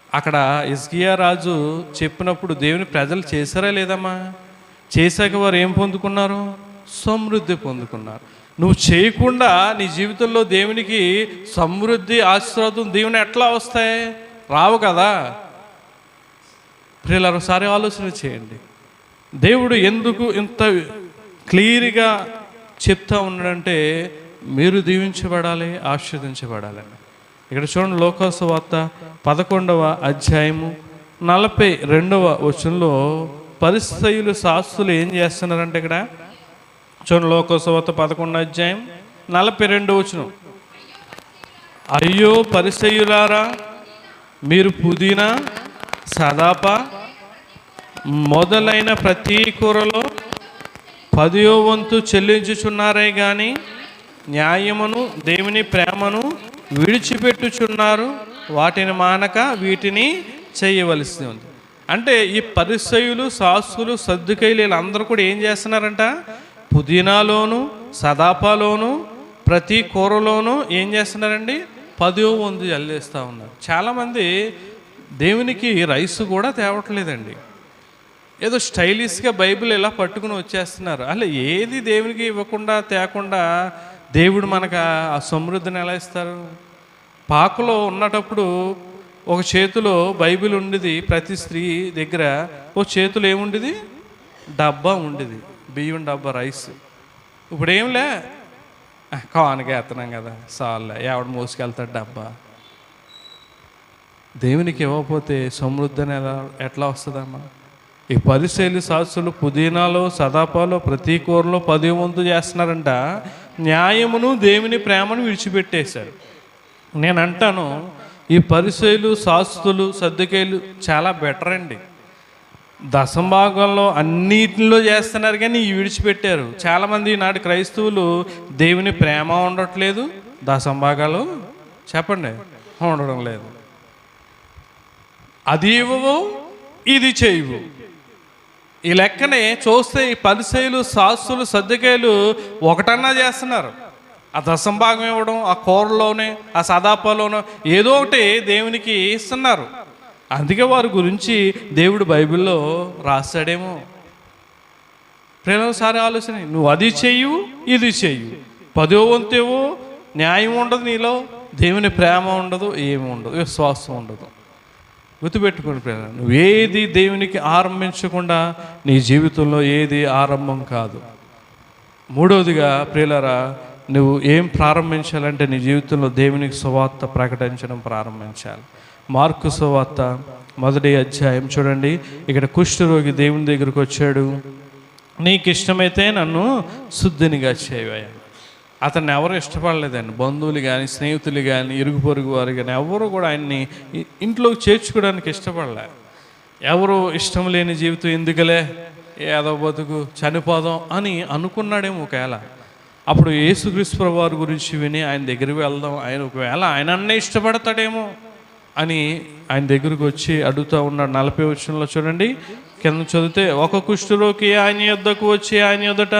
అక్కడ హిజ్కియా రాజు చెప్పినప్పుడు దేవుని ప్రజలు చేశారా లేదమ్మా? చేశాక వారు ఏం పొందుకున్నారు? సమృద్ధి పొందుకున్నారు. నువ్వు చేయకుండా నీ జీవితంలో దేవునికి సమృద్ధి, ఆశీర్వాదం, దీవెన ఎట్లా వస్తాయి? రావు కదా. ప్రియులారా, ఒకసారి ఆలోచన చేయండి. దేవుడు ఎందుకు ఇంత క్లియర్గా చెప్తా ఉన్నాడంటే మీరు దీవించబడాలి, ఆశీర్వదించబడాలని. ఇక్కడ చూడండి, లోకాసు వార్త 11వ అధ్యాయము 42వ వచనంలో పరిసయ్యులు శాస్త్రులు ఏం చేస్తున్నారంటే, ఇక్కడ చూడండి, లోకాసు వార్త 11వ అధ్యాయం 42వ వచనం. అయ్యో పరిసయ్యులారా, మీరు పుదీనా, సదాప, మొదలైన ప్రతి కూరలో 10వ వంతు చెల్లించుచున్నారే గాని న్యాయమును దేవుని ప్రేమను విడిచిపెట్టుచున్నారు. వాటిని మానక వీటిని చేయవలసి ఉంది. అంటే ఈ పరిసయ్యులు, శాస్త్రులు, సద్దుకైలు వీళ్ళందరూ కూడా ఏం చేస్తున్నారంట? పుదీనాలోను, సదాపాలోను, ప్రతి కూరలోనూ ఏం చేస్తున్నారండి? 10వ వంతు చల్లేస్తూ ఉన్నారు. చాలామంది దేవునికి రైస్ కూడా తేవట్లేదండి. ఏదో స్టైలిష్గా బైబిల్ ఇలా పట్టుకుని వచ్చేస్తున్నారు. అలా ఏది దేవునికి ఇవ్వకుండా తేకుండా దేవుడు మనకు ఆ సమృద్ధిని ఎలా ఇస్తారు? పాకలో ఉన్నటప్పుడు ఒక చేతిలో బైబిల్ ఉండేది, ప్రతి స్త్రీ దగ్గర ఒక చేతిలో ఏముండేది? డబ్బా ఉండేది, బియ్యం డబ్బా, రైస్. ఇప్పుడు ఏంలే, కానుక ఎత్తనాం కదా, సార్లే, ఎవడు మోసుకెళ్తాడు డబ్బా. దేవునికి ఇవ్వకపోతే సమృద్ధిని ఎట్లా వస్తుందమ్మా? ఈ పరిసయ్యులు, శాస్త్రులు పుదీనాలో, సదాపాలో, ప్రతి కూరలో 10వ వంతు చేస్తున్నారంట. న్యాయమును దేవుని ప్రేమను విడిచిపెట్టేశారు. నేను అంటాను, ఈ పరిసయ్యులు, శాస్త్రులు, సద్దుకైలు చాలా బెటర్ అండి. దశంభాగంలో అన్నిటిలో చేస్తున్నారు కానీ ఇవి విడిచిపెట్టారు. చాలామంది ఈనాటి క్రైస్తవులు దేవుని ప్రేమ ఉండట్లేదు, దశంభాగాలు చెప్పండి ఉండడం లేదు. అది ఇవ్వవు, ఇది చేయవు. ఈ లెక్కనే చూస్తే ఈ పరిసయ్యులు, శాస్త్రులు, సద్దుకైలు ఒకటన్నా చేస్తున్నారు. ఆ దశంభాగం ఇవ్వడం, ఆ కూరలోనే, ఆ సదాపాలోనో ఏదో ఒకటి దేవునికి ఇస్తున్నారు. అందుకే వారి గురించి దేవుడు బైబిల్లో రాస్తాడేమో. ప్రేమసారి ఆలోచన, నువ్వు అది చెయ్యు, ఇది చెయ్యు, 10వ వంతేవో, న్యాయం ఉండదు నీలో, దేవుని ప్రేమ ఉండదు, ఏమి ఉండదు, విశ్వాసం ఉండదు. గుర్తుపెట్టుకుని ప్రేమ, నువ్వేది దేవునికి ఆరంభించకుండా నీ జీవితంలో ఏది ఆరంభం కాదు. మూడవదిగా ప్రియులారా, నువ్వు ఏం ప్రారంభించాలంటే నీ జీవితంలో దేవునికి సువార్త ప్రకటించడం ప్రారంభించాలి. మార్కు సువార్త 1వ అధ్యాయం చూడండి. ఇక్కడ కుష్ఠరోగి దేవుని దగ్గరకు వచ్చాడు. నీకు ఇష్టమైతే నన్ను శుద్ధినిగా చేయవయ్యా. అతన్ని ఎవరు ఇష్టపడలేదండి. బంధువులు కానీ, స్నేహితులు కానీ, ఇరుగు పొరుగు వారు కానీ ఎవరు కూడా ఆయన్ని ఇంట్లోకి చేర్చుకోవడానికి ఇష్టపడలే. ఎవరు ఇష్టం లేని జీవితం ఎందుకులే, ఏదో బతుకు, చనిపోదాం అని అనుకున్నాడేమో ఒకవేళ. అప్పుడు యేసుక్రీస్తు ప్రభువారి గురించి విని ఆయన దగ్గరికి వెళ్దాం, ఆయన ఒకవేళ ఆయన అన్నీ ఇష్టపడతాడేమో అని ఆయన దగ్గరకు వచ్చి అడుగుతూ ఉన్నాడు. 40వ వచనంలో చూడండి, కింద చదివితే, ఒక కుష్ఠరోగి ఆయన యొద్దకు వచ్చి ఆయన యొద్దట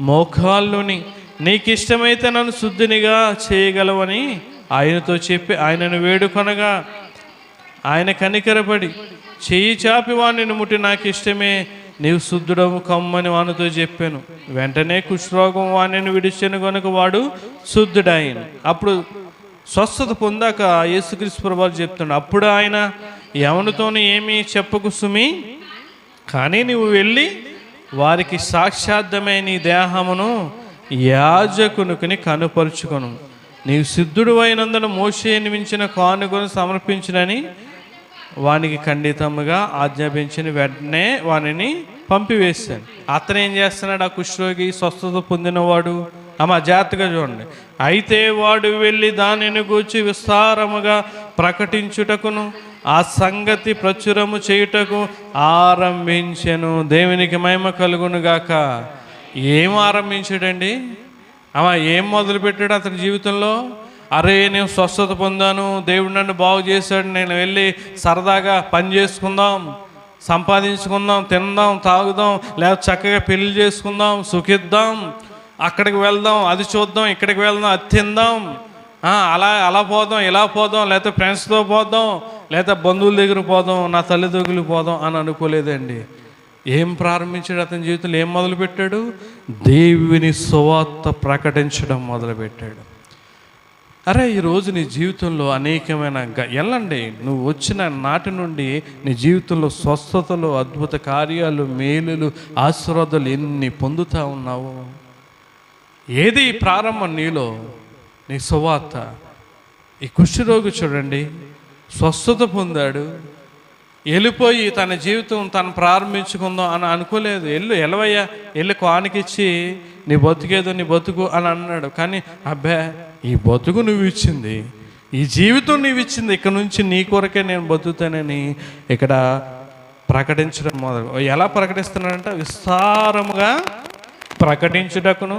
మోకాళ్ళుని, నీకు ఇష్టమైతే నన్ను శుద్ధినిగా చేయగలవని ఆయనతో చెప్పి ఆయనను వేడుకొనగా, ఆయన కనికరపడి చెయ్యి చాపి వాణ్ణి ముట్టి, నాకు ఇష్టమే, నీవు శుద్ధుడవు కమ్మని వానితో చెప్పాను. వెంటనే కుష్ఠరోగం వాణ్ణిని విడిచెను కనుక వాడు శుద్ధుడాయన. అప్పుడు స్వస్థత పొందాక యేసుక్రీస్తు ప్రభువు చెప్తున్నాడు, అప్పుడు ఆయన ఎవరితోనూ ఏమీ చెప్పకు సుమి, కానీ నువ్వు వెళ్ళి వారికి సాక్షార్థమే నీ దేహమును యాజకునికి కనుపరుచుకొను. నీవు సిద్ధుడు అయినందున మోషేని మించిన కానుకను సమర్పించినని వానికి ఖండితముగా ఆజ్ఞాపించిన వెంటనే వానిని పంపివేశాను. అతను ఏం చేస్తున్నాడు? ఆ కుష్ఠరోగి స్వస్థత పొందినవాడు. అమ్మ జాగ్రత్తగా చూడండి. అయితే వాడు వెళ్ళి దానిని గూర్చి విస్తారముగా ప్రకటించుటకును ఆ సంగతి ప్రచురము చేయుటకు ఆరంభించెను. దేవునికి మహిమ కలుగును గాక. ఏం ఆరంభించాడండి? ఏం మొదలుపెట్టాడు అతని జీవితంలో? అరే, నేను స్వస్థత పొందాను, దేవుడు నన్ను బాగు చేశాడు, నేను వెళ్ళి సరదాగా పని చేసుకుందాం, సంపాదించుకుందాం, తిందాం, తాగుదాం, లేదా చక్కగా పెళ్లి చేసుకుందాం, సుఖిద్దాం, అక్కడికి వెళ్దాం, అది చూద్దాం, ఇక్కడికి వెళ్దాం, అది తిందాం, అలా పోదాం, ఇలా పోదాం, లేకపోతే ఫ్రెండ్స్తో పోదాం, లేకపోతే బంధువుల దగ్గర పోదాం, నా తల్లిదండ్రులకు పోదాం అని అనుకోలేదండి. ఏం ప్రారంభించాడు అతని జీవితంలో? ఏం మొదలుపెట్టాడు? దేవుని సువార్త ప్రకటించడం మొదలుపెట్టాడు. అరే, ఈరోజు నీ జీవితంలో అనేకమైన వెళ్ళండి, నువ్వు వచ్చిన నాటి నుండి నీ జీవితంలో స్వస్థతలు, అద్భుత కార్యాలు, మేలులు, ఆశీర్వాదాలు ఎన్ని పొందుతూ ఉన్నావు. ఏది ప్రారంభం నీలో? నీ సువార్త. ఈ కుష్ఠరోగి చూడండి, స్వస్థత పొందాడు, వెళ్ళిపోయి తన జీవితం తను ప్రారంభించుకుందాం అని అనుకోలేదు. ఎలవయ్యా, వెళ్ళి కానికిచ్చి నీ బతుకేదో నీ బతుకు అని అన్నాడు. కానీ అబ్బా, ఈ బతుకు నువ్వు ఇచ్చింది, ఈ జీవితం నువ్వు ఇచ్చింది, ఇక్కడ నుంచి నీ కొరకే నేను బతుకుతానని ఇక్కడ ప్రకటించడం మొదలు. ఎలా ప్రకటిస్తున్నాడంటే విస్తారముగా ప్రకటించుటకును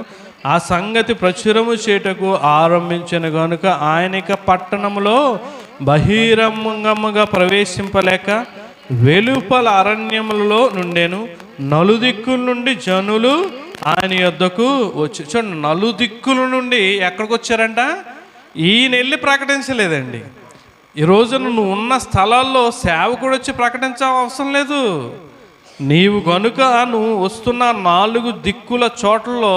ఆ సంగతి ప్రచురము చేయుటకు ఆరంభించిన గనుక ఆయనక పట్టణములో బహిరంగముగా ప్రవేశింపలేక వెలుపల అరణ్యములలో నుండెను. నలుదిక్కుల నుండి జనులు ఆయన యొద్దకు వచ్చి. చూడండి, నలుదిక్కుల నుండి ఎక్కడికి వచ్చారంట? ఈయన వెళ్ళి ప్రకటించలేదండి. ఈ రోజున నువ్వు ఉన్న స్థలాల్లో సేవకుడు వచ్చి ప్రకటించాల్సిన అవసరం లేదు. నీవు గనుక నువ్వు వస్తున్న 4 దిక్కుల చోట్లలో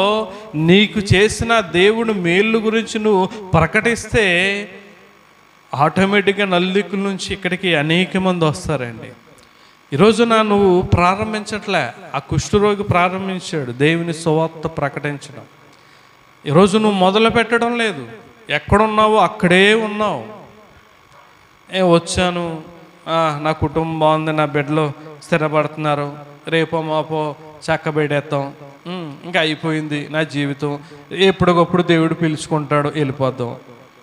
నీకు చేసిన దేవుడు మేలు గురించి నువ్వు ప్రకటిస్తే ఆటోమేటిక్గా నలుదిక్కుల నుంచి ఇక్కడికి అనేక మంది వస్తారండి. ఈరోజున నువ్వు ప్రారంభించట్లే, ఆ కుష్ఠరోగి ప్రారంభించాడు దేవుని సువార్త ప్రకటించడం. ఈరోజు నువ్వు మొదలు పెట్టడం లేదు, ఎక్కడున్నావో అక్కడే ఉన్నావు. వచ్చాను, నా కుటుంబం బాగుంది, నా బిడ్డలో స్థిరపడుతున్నారు, రేపో మాపో చక్కబెడేస్తాం, ఇంకా అయిపోయింది నా జీవితం, ఎప్పటికప్పుడు దేవుడు పిలుచుకుంటాడు, వెళ్ళిపోతాం,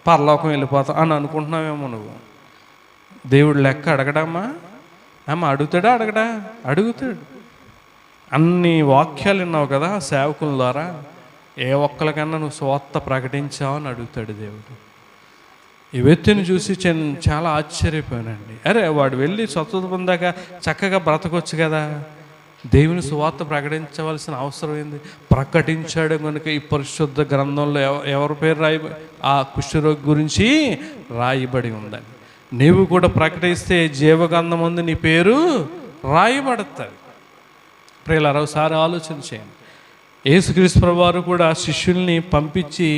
పరలోకం వెళ్ళిపోతాం అని అనుకుంటున్నావేమో నువ్వు. దేవుడు లెక్క అడగడమ్మా? అడుగుతాడా? అడుగుతాడు. అన్ని వాక్యాలు విన్నావు కదా సేవకుల ద్వారా, ఏ ఒక్కరికన్నా నువ్వు సువార్త ప్రకటించావు అని అడుగుతాడు దేవుడు. ఈ వ్యక్తిని చూసి చాలా ఆశ్చర్యపోయానండి. అరే, వాడు వెళ్ళి స్వస్థత పొందాక చక్కగా బ్రతకొచ్చు కదా, దేవుని సువార్త ప్రకటించవలసిన అవసరం ఏంది? ప్రకటించాడు కనుక ఈ పరిశుద్ధ గ్రంథంలో ఎవరి పేరు రాయబడి, ఆ కుష్ఠరోగి గురించి రాయబడి ఉందని. నీవు కూడా ప్రకటిస్తే జీవగ్రంథం ముందు నీ పేరు రాయబడతాడు. ప్రియులారా, ఒకసారి ఆలోచన చేయండి. యేసుక్రీస్తు ప్రభువారు కూడా శిష్యుల్ని పంపించి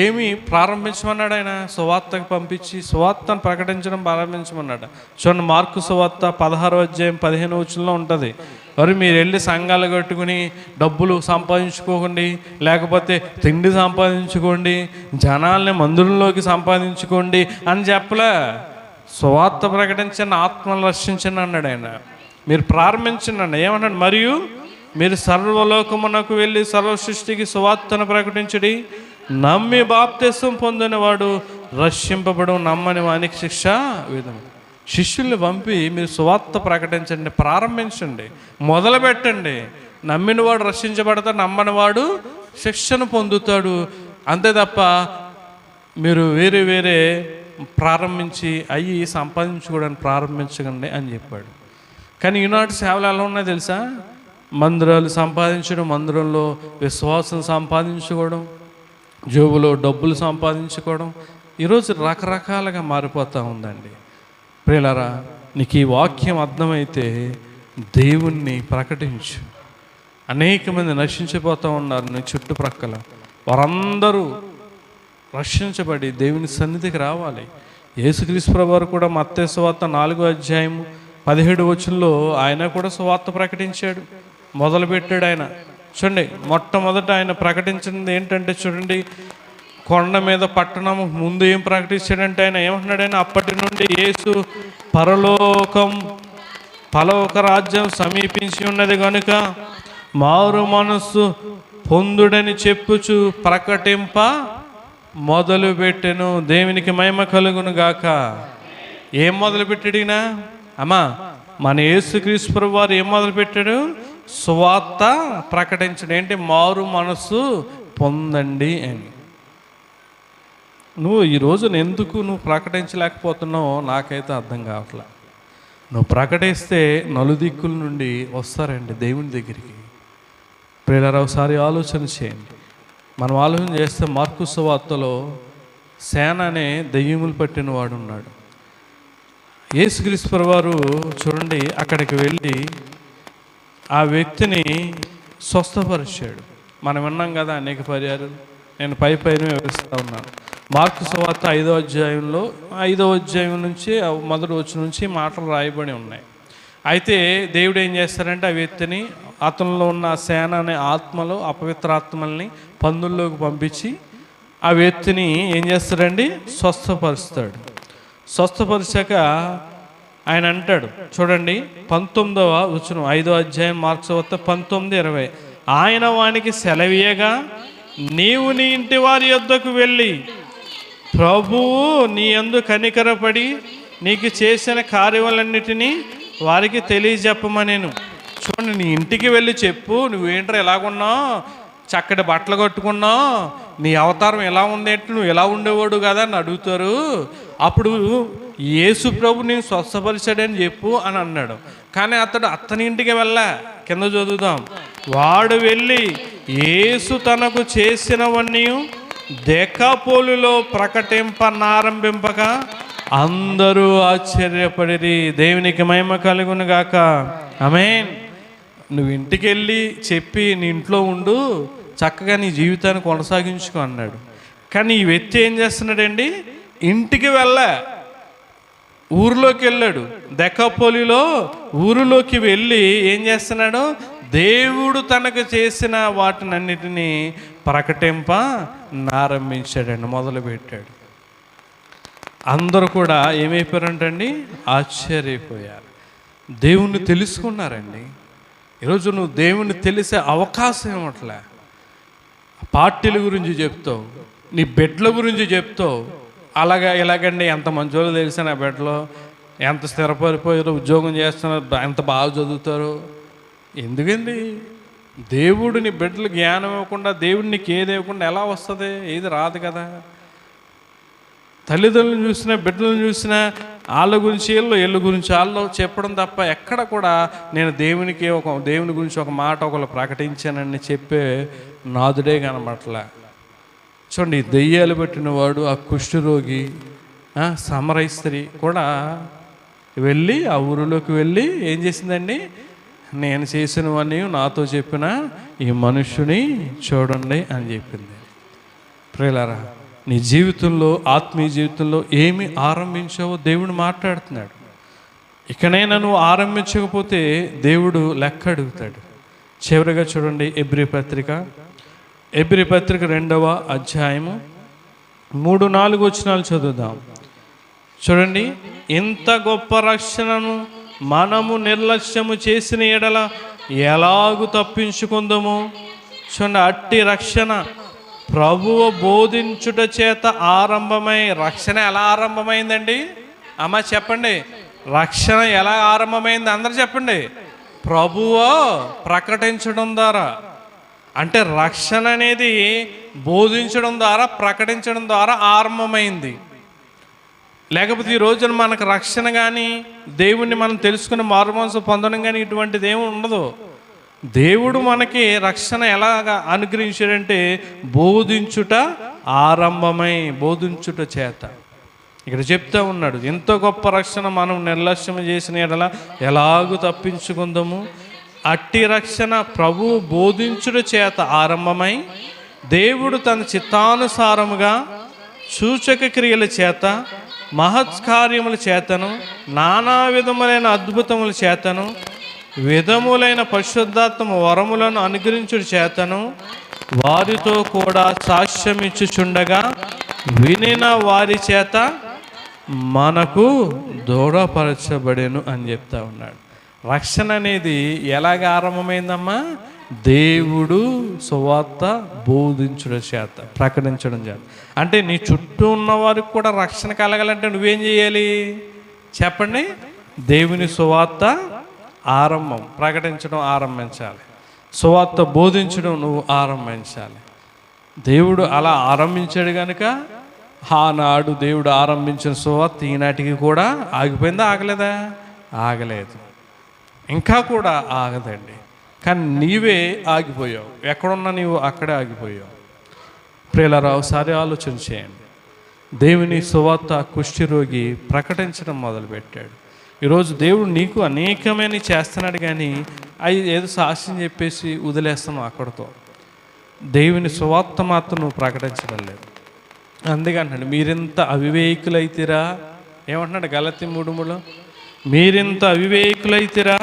ఏమి ప్రారంభించమన్నాడు? ఆయన సువార్తకు పంపించి సువార్తను ప్రకటించడం ప్రారంభించమన్నాడు. చూడండి, మార్కు సువార్త 16వ అధ్యాయం 15వ వచనంలో ఉంటుంది. మరి మీరు వెళ్ళి సంఘాలు కట్టుకుని డబ్బులు సంపాదించుకోకండి, లేకపోతే తిండి సంపాదించుకోండి, జనాల్ని మందిరంలోకి సంపాదించుకోండి అని చెప్పలే. సువార్త ప్రకటించండి, ఆత్మను రక్షించండి అన్నాడు ఆయన. మీరు ప్రారంభించండి అన్న. ఏమన్నాడు? మరియు మీరు సర్వలోకమునకు వెళ్ళి సర్వ సృష్టికి సువార్తను ప్రకటించడి, నమ్మి బాప్తిసం పొందినవాడు రక్షింపబడు, నమ్మని వానికి శిక్ష విధం. శిష్యుల్ని పంపి మీరు సువార్త ప్రకటించండి, ప్రారంభించండి, మొదలు పెట్టండి. నమ్మినవాడు రక్షించబడతాడు, నమ్మనివాడు శిక్షను పొందుతాడు. అంతే తప్ప మీరు వేరే ప్రారంభించి అయ్యి సంపాదించుకోవడానికి ప్రారంభించకండి అని చెప్పాడు. కానీ ఈనాటి సేవలు ఎలా ఉన్నాయో తెలుసా? మందిరాలు సంపాదించడం, మందిరంలో విశ్వాసం సంపాదించుకోవడం, జోబులో డబ్బులు సంపాదించుకోవడం, ఈరోజు రకరకాలుగా మారిపోతూ ఉందండి. ప్రియులారా, నీకు ఈ వాక్యం అర్థమైతే దేవుణ్ణి ప్రకటించు. అనేక మంది నశించిపోతూ ఉన్నారు నీ చుట్టుప్రక్కల. వారందరూ రక్షించబడి దేవుని సన్నిధికి రావాలి. యేసుక్రీస్తు ప్రభువారు కూడా మత్తయి సువార్త 4వ అధ్యాయం 17వ వచనంలో ఆయన కూడా సువార్త ప్రకటించాడు, మొదలుపెట్టాడు ఆయన. చూడండి, మొట్టమొదట ఆయన ప్రకటించింది ఏంటంటే, చూడండి, కొండ మీద పట్టణం ముందు ఏం ప్రకటించాడంటే ఆయన ఏమంటున్నాడు? ఆయన అప్పటి నుండి యేసు పరలోక రాజ్యం సమీపించి ఉన్నది కనుక మారు మనస్సు పొందుడని చెప్పుచు ప్రకటింప మొదలుపెట్టెను. దేవునికి మహిమ కలుగును గాక. ఏం మొదలుపెట్టాడినా? అమ్మా, మన యేసుక్రీస్తు ప్రభువు వారు ఏం మొదలుపెట్టాడు? సువార్త ప్రకటించడం. ఏంటి? మారు మనస్సు పొందండి అని. నువ్వు ఈరోజు ఎందుకు నువ్వు ప్రకటించలేకపోతున్నావో నాకైతే అర్థం కావట్లే. నువ్వు ప్రకటిస్తే నలుదిక్కుల నుండి వస్తారండి దేవుని దగ్గరికి. ప్రియులారా, ఒకసారి ఆలోచన చేయండి. మనం ఆలోచన చేస్తే మార్కు సువార్తలో సేన అనే దెయ్యములు పట్టిన వాడు ఉన్నాడు. యేసుక్రీస్తు ప్రభువారు చూడండి అక్కడికి వెళ్ళి ఆ వ్యక్తిని స్వస్థపరిచాడు. మనం విన్నాం కదా అనేక పర్యాలు. నేను పైన వివరిస్తూ ఉన్నాను. మార్కు సువార్త 5వ అధ్యాయం నుంచి మొదటి వచనం నుంచి మాటలు రాయబడి ఉన్నాయి. అయితే దేవుడు ఏం చేస్తారంటే ఆ వ్యక్తిని, అతనిలో ఉన్న సేన అనే ఆత్మలో అపవిత్రాత్మల్ని పందుల్లోకి పంపించి ఆ వ్యక్తిని ఏం చేస్తాడండి? స్వస్థపరుస్తాడు. స్వస్థపరిచాక ఆయన అంటాడు, చూడండి 19వ వచనం 5వ అధ్యాయం మార్కు సువార్త 19:20. ఆయన వానికి సెలవీయగా, నీవు నీ ఇంటి వారి యొద్దకు వెళ్ళి ప్రభువు నీ యందు కనికరపడి నీకు చేసిన కార్యములన్నిటినీ వారికి తెలియజెప్పమనేను. చూడండి, నీ ఇంటికి వెళ్ళి చెప్పు, నువ్వేంట్రా ఎలాగున్నావు, చక్కటి బట్టలు కట్టుకున్నావు, నీ అవతారం ఎలా ఉందేంటి, నువ్వు ఎలా ఉండేవాడు కదా అని అడుగుతారు. అప్పుడు యేసు ప్రభు నేను స్వస్థపరిచాడని చెప్పు అని అన్నాడు. కానీ అతని ఇంటికి వెళ్ళా. కింద చదువుదాం. వాడు వెళ్ళి యేసు తనకు చేసినవన్నీ దెకాపోలిలో ప్రకటింపనారంభింపగా అందరూ ఆశ్చర్యపడిరి. దేవునికి మహిమ కలుగును గాక. ఆమేన్. నువ్వు ఇంటికి వెళ్ళి చెప్పి నీ ఇంట్లో ఉండు, చక్కగా నీ జీవితాన్ని కొనసాగించుకో అన్నాడు. కానీ ఈ వ్యక్తి ఏం చేస్తున్నాడండి, ఇంటికి ఊరిలోకి వెళ్ళాడు. దెకాపోలిలో ఊరిలోకి వెళ్ళి ఏం చేస్తున్నాడు, దేవుడు తనకు చేసిన వాటినన్నిటినీ ప్రకటింపనారంభించాడండి, మొదలుపెట్టాడు. అందరూ కూడా ఏమైపోయారంటండి, ఆశ్చర్యపోయారు. దేవుణ్ణి తెలుసుకున్నారండి. ఈరోజు నువ్వు దేవుణ్ణి తెలిసే అవకాశం ఏమట్లే. పార్టీల గురించి చెప్తావు, నీ బెడ్ల గురించి చెప్తావు, ఇలాగండి ఎంత మంచోళ్ళు తెలిసా నా బెడ్లో, ఎంత స్థిరపడిపోయారో, ఉద్యోగం చేస్తున్నారు, ఎంత బాగా చదువుతారో. ఎందుకండి, దేవుడు నీ బిడ్డలు జ్ఞానం ఇవ్వకుండా, దేవుడు నీకు ఏది ఇవ్వకుండా ఎలా వస్తుంది? ఏది రాదు కదా. తల్లిదండ్రులను చూసినా బిడ్డలను చూసినా వాళ్ళ గురించి వీళ్ళ గురించి వాళ్ళు చెప్పడం తప్ప ఎక్కడ కూడా నేను దేవుని గురించి ఒక మాట ఒకళ్ళు ప్రకటించానని చెప్పే నాదుడే కనబట్లే. చూడండి, దెయ్యాలు పెట్టిన వాడు, ఆ కుష్ఠరోగి, సమరయ స్త్రీ కూడా వెళ్ళి ఆ ఊరిలోకి వెళ్ళి ఏం చేసిందండి, నేను చేసినవన్నీ నాతో చెప్పిన ఈ మనుష్యుని చూడండి అని చెప్పింది. ప్రియులారా, నీ జీవితంలో, ఆత్మీయ జీవితంలో ఏమి ఆరంభించావో దేవుడు మాట్లాడుతున్నాడు. ఇకనైనా నువ్వు ఆరంభించకపోతే దేవుడు లెక్క అడుగుతాడు. చివరిగా చూడండి, ఎబ్రీ పత్రిక 2వ అధ్యాయము 3-4 వచనాలు చదువుదాం. చూడండి, ఇంత గొప్ప రక్షణను మనము నిర్లక్ష్యము చేసిన ఎడల ఎలాగూ తప్పించుకుందాము. చూడండి, అట్టి రక్షణ ప్రభువు బోధించుట చేత ఆరంభమై. రక్షణ ఎలా ఆరంభమైందండి? అమ్మ చెప్పండి, రక్షణ ఎలా ఆరంభమైంది? అందరూ చెప్పండి. ప్రభువు ప్రకటించడం ద్వారా. అంటే రక్షణ అనేది బోధించడం ద్వారా, ప్రకటించడం ద్వారా ఆరంభమైంది. లేకపోతే ఈ రోజున మనకు రక్షణ కానీ, దేవుణ్ణి మనం తెలుసుకుని మారుమనసు పొందడం కానీ ఇటువంటిది ఏమి ఉండదు. దేవుడు మనకి రక్షణ ఎలాగా అనుగ్రహించాడంటే బోధించుట ఆరంభమై, బోధించుట చేత. ఇక్కడ చెప్తా ఉన్నాడు, ఎంతో గొప్ప రక్షణ మనం నిర్లక్ష్యం చేసిన ఎడల ఎలాగూ తప్పించుకుందాము. అట్టి రక్షణ ప్రభువు బోధించుట చేత ఆరంభమై, దేవుడు తన చిత్తానుసారముగా సూచక క్రియల చేత, మహత్కార్యముల చేతను, నానా విధములైన అద్భుతముల చేతను, విధములైన పరిశుద్ధాత్మ వరములను అనుగ్రహించుట చేతను వారితో కూడా సాక్ష్యమిచ్చుచుండగా వినిన వారి చేత మనకు దృఢపరచబడెను అని చెప్తా ఉన్నాడు. రక్షణ అనేది ఎలాగ ఆరంభమైందమ్మా? దేవుడు సువార్త బోధించడం చేత, ప్రకటించడం చేత. అంటే నీ చుట్టూ ఉన్న వారికి కూడా రక్షణ కలగాలంటే నువ్వేం చేయాలి చెప్పండి? దేవుని సువార్త ప్రకటించడం ఆరంభించాలి. సువార్త బోధించడం నువ్వు ఆరంభించాలి. దేవుడు అలా ఆరంభించాడు కనుక ఆనాడు దేవుడు ఆరంభించిన సువార్త ఈనాటికి కూడా ఆగిపోయిందా? ఆగలేదా? ఆగలేదు, ఇంకా కూడా ఆగదండి. కానీ నీవే ఆగిపోయావు. ఎక్కడున్నా నీవు అక్కడే ఆగిపోయావు. ప్రియులారా, ఒకసారి ఆలోచన చేయండి. దేవుని సువార్త కుష్ఠరోగి ప్రకటించడం మొదలుపెట్టాడు. ఈరోజు దేవుడు నీకు అనేకమైన చేస్తున్నాడు, కానీ అవి ఏదో సాక్ష్యం చెప్పేసి వదిలేస్తున్నావు అక్కడితో. దేవుని సువార్త మాత్రం నువ్వు ప్రకటించడం లేదు. అందుకంటాడు, మీరింత అవివేకులైతిరా. ఏమంటున్నాడు గలతీ 3:3? మీరింత అవివేకులైతిరా,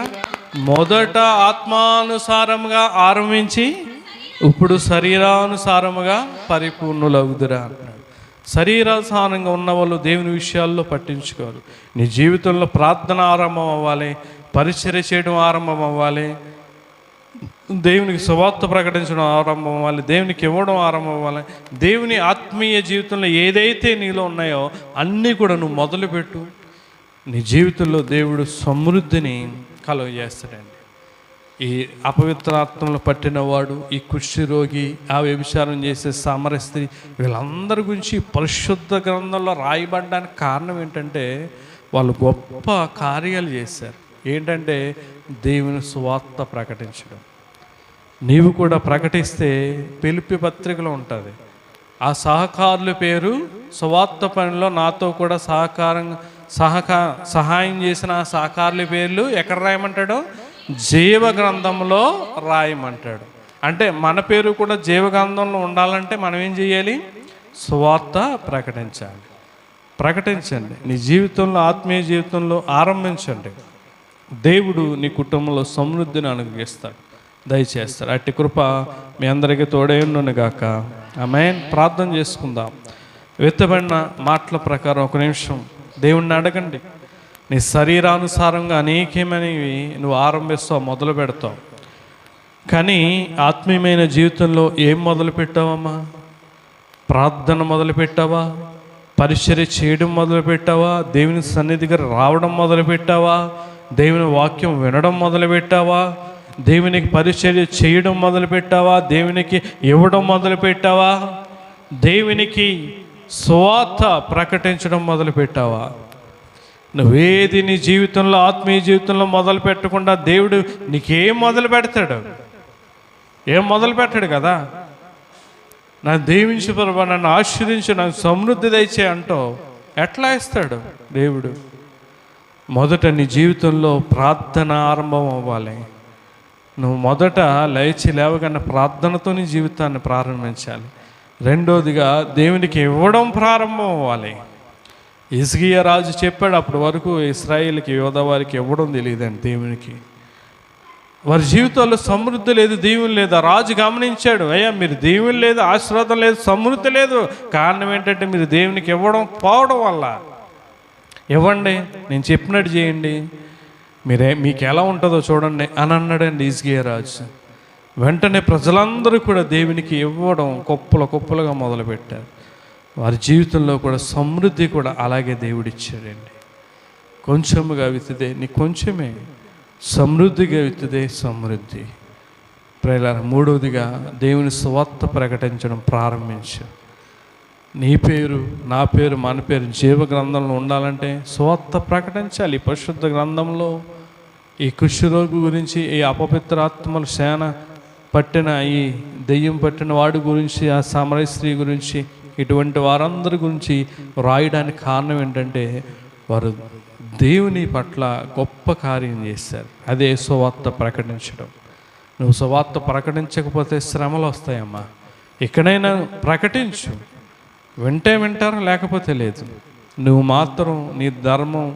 మొదట ఆత్మానుసారముగా ఆరంభించి ఇప్పుడు శరీరానుసారముగా పరిపూర్ణులవుదురా అంటున్నాడు. శరీరానుసారంగా ఉన్న వాళ్ళు దేవుని విషయాల్లో పట్టించుకోరు. నీ జీవితంలో ప్రార్థన ఆరంభం అవ్వాలి, పరిచర్య చేయడం ఆరంభం అవ్వాలి, దేవునికి సువార్త ప్రకటించడం ఆరంభం అవ్వాలి, దేవునికి ఇవ్వడం ఆరంభం అవ్వాలి. దేవుని ఆత్మీయ జీవితంలో ఏదైతే నీలో ఉన్నాయో అన్నీ కూడా నువ్వు మొదలుపెట్టు. నీ జీవితంలో దేవుడు సమృద్ధిని కలుగజేస్తాడండి. ఈ అపవిత్రాత్మలు పట్టినవాడు, ఈ కుష్టి రోగి, ఆ వ్యభిచారం చేసే సామర స్త్రీ, వీళ్ళందరి గురించి పరిశుద్ధ గ్రంథంలో రాయబడడానికి కారణం ఏంటంటే వాళ్ళు గొప్ప కార్యాలు చేశారు. ఏంటంటే దేవుని సువార్త ప్రకటించడం. నీవు కూడా ప్రకటిస్తే పిలిపి పత్రికలో ఉంటుంది. ఆ సహకారుల పేరు సువార్త పనిలో నాతో కూడా సహాయం చేసిన ఆ సహకారుల పేర్లు ఎక్కడ రాయమంటాడో జీవ గ్రంథంలో రాయమంటాడు. అంటే మన పేరు కూడా జీవ గ్రంథంలో ఉండాలంటే మనం ఏం చేయాలి? సువార్త ప్రకటించాలి. ప్రకటించండి. నీ జీవితంలో, ఆత్మీయ జీవితంలో ఆరంభించండి. దేవుడు నీ కుటుంబంలో సమృద్ధిని అనుగ్రహిస్తాడు, దయచేస్తాడు. అట్టి కృప మీ అందరికీ తోడైండును గాక. ఆమేన్. ప్రార్థన చేసుకుందాం. వెత్తబడిన మాటల ప్రకారం ఒక నిమిషం దేవుణ్ణి అడగండి. నీ శరీరానుసారంగా అనేకమైనవి నువ్వు ఆరంభిస్తావు, మొదలు పెడతావు. కానీ ఆత్మీయమైన జీవితంలో ఏం మొదలు పెట్టావమ్మా? ప్రార్థన మొదలు పెట్టావా? పరిచర్య చేయడం మొదలు పెట్టావా? దేవుని సన్నిధికి రావడం మొదలు పెట్టావా? దేవుని వాక్యం వినడం మొదలు పెట్టావా? దేవునికి పరిచర్య చేయడం మొదలు పెట్టావా? దేవునికి ఇవ్వడం మొదలు పెట్టావా? దేవునికి సువార్త ప్రకటించడం మొదలు పెట్టావా? నువ్వేది నీ జీవితంలో, ఆత్మీయ జీవితంలో మొదలు పెట్టకుండా దేవుడు నీకేం మొదలు పెడతాడు? ఏం మొదలు పెట్టాడు కదా. నన్ను దీవించు ప్రభువా, నన్ను ఆశీర్వదించు, నాకు సమృద్ధి దయచే అంటావు. ఎట్లా ఇస్తాడు దేవుడు? మొదట నీ జీవితంలో ప్రార్థన ఆరంభం అవ్వాలి. నువ్వు మొదట లేవగానే ప్రార్థనతో నీ జీవితాన్ని ప్రారంభించాలి. రెండోదిగా దేవునికి ఇవ్వడం ప్రారంభం అవ్వాలి. హిజ్కియా రాజు చెప్పాడు, అప్పటి వరకు ఇశ్రాయేలుకి, యోధా వారికి ఇవ్వడం తెలియదండి దేవునికి. వారి జీవితాల్లో సమృద్ధి లేదు, దీవెన లేదు. ఆ రాజు గమనించాడు, అయ్యా మీరు దీవెన లేదు, ఆశీర్వాదం లేదు, సమృద్ధి లేదు. కారణం ఏంటంటే మీరు దేవునికి ఇవ్వడం పోవడం వల్ల. ఇవ్వండి, నేను చెప్పినట్టు చేయండి, మీకు ఎలా ఉంటుందో చూడండి అని అన్నాడండి హిజ్కియా రాజు. వెంటనే ప్రజలందరూ కూడా దేవునికి ఇవ్వడం కుప్పలుగా మొదలుపెట్టారు. వారి జీవితంలో కూడా సమృద్ధి కూడా అలాగే దేవుడిచ్చాడండి. కొంచెముగా విత్తితే నీ కొంచెమే, సమృద్ధిగా విత్తితే సమృద్ధి. ప్రియులారా, మూడవదిగా దేవుని సువార్త ప్రకటించడం ప్రారంభించు. నీ పేరు, నా పేరు, మన పేరు జీవ గ్రంథంలో ఉండాలంటే సువార్త ప్రకటించాలి. పరిశుద్ధ గ్రంథంలో ఈ కుష్ఠరోగి గురించి, ఈ అపవిత్రాత్మల సేన పట్టిన, ఈ దెయ్యం పట్టిన వాడి గురించి, ఆ సామర స్త్రీ గురించి, ఇటువంటి వారందరి గురించి రాయడానికి కారణం ఏంటంటే వారు దేవుని పట్ల గొప్ప కార్యం చేశారు. అదే సువార్త ప్రకటించడం. నువ్వు సువార్త ప్రకటించకపోతే శ్రమలు వస్తాయమ్మా. ఎక్కడైనా ప్రకటించు, వింటే వింటారు, లేకపోతే లేదు. నువ్వు మాత్రం నీ ధర్మం,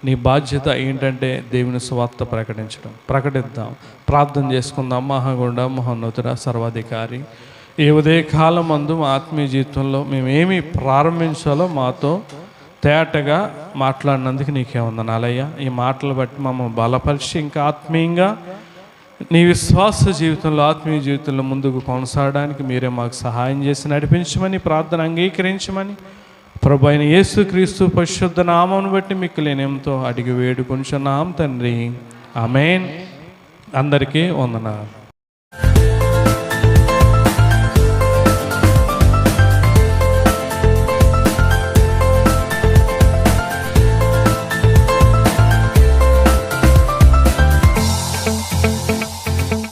నీ బాధ్యత ఏంటంటే దేవుని సువార్త ప్రకటించడం. ప్రకటిద్దాం. ప్రార్థన చేసుకుందాం. మహాగుండ, మహోన్నతుడ, సర్వాధికారి, ఈ ఉదయకాలం మందు మా ఆత్మీయ జీవితంలో మేమేమి ప్రారంభించాలో మాతో తేటగా మాట్లాడినందుకు నీకే వందనాలయ్యా. ఈ మాటలు బట్టి మమ్మల్ని బలపరిచి ఇంకా ఆత్మీయంగా నీ విశ్వాస జీవితంలో, ఆత్మీయ జీవితంలో ముందుకు కొనసాగడానికి మీరే మాకు సహాయం చేసి నడిపించమని, ప్రార్థన అంగీకరించమని ప్రభు అయిన యేసుక్రీస్తు పరిశుద్ధ నామమును బట్టి మిక్కిలేనేంతో అడిగి వేడుకొనుచున్నాం తండ్రి. ఆమేన్. అందరికీ వందనాలు.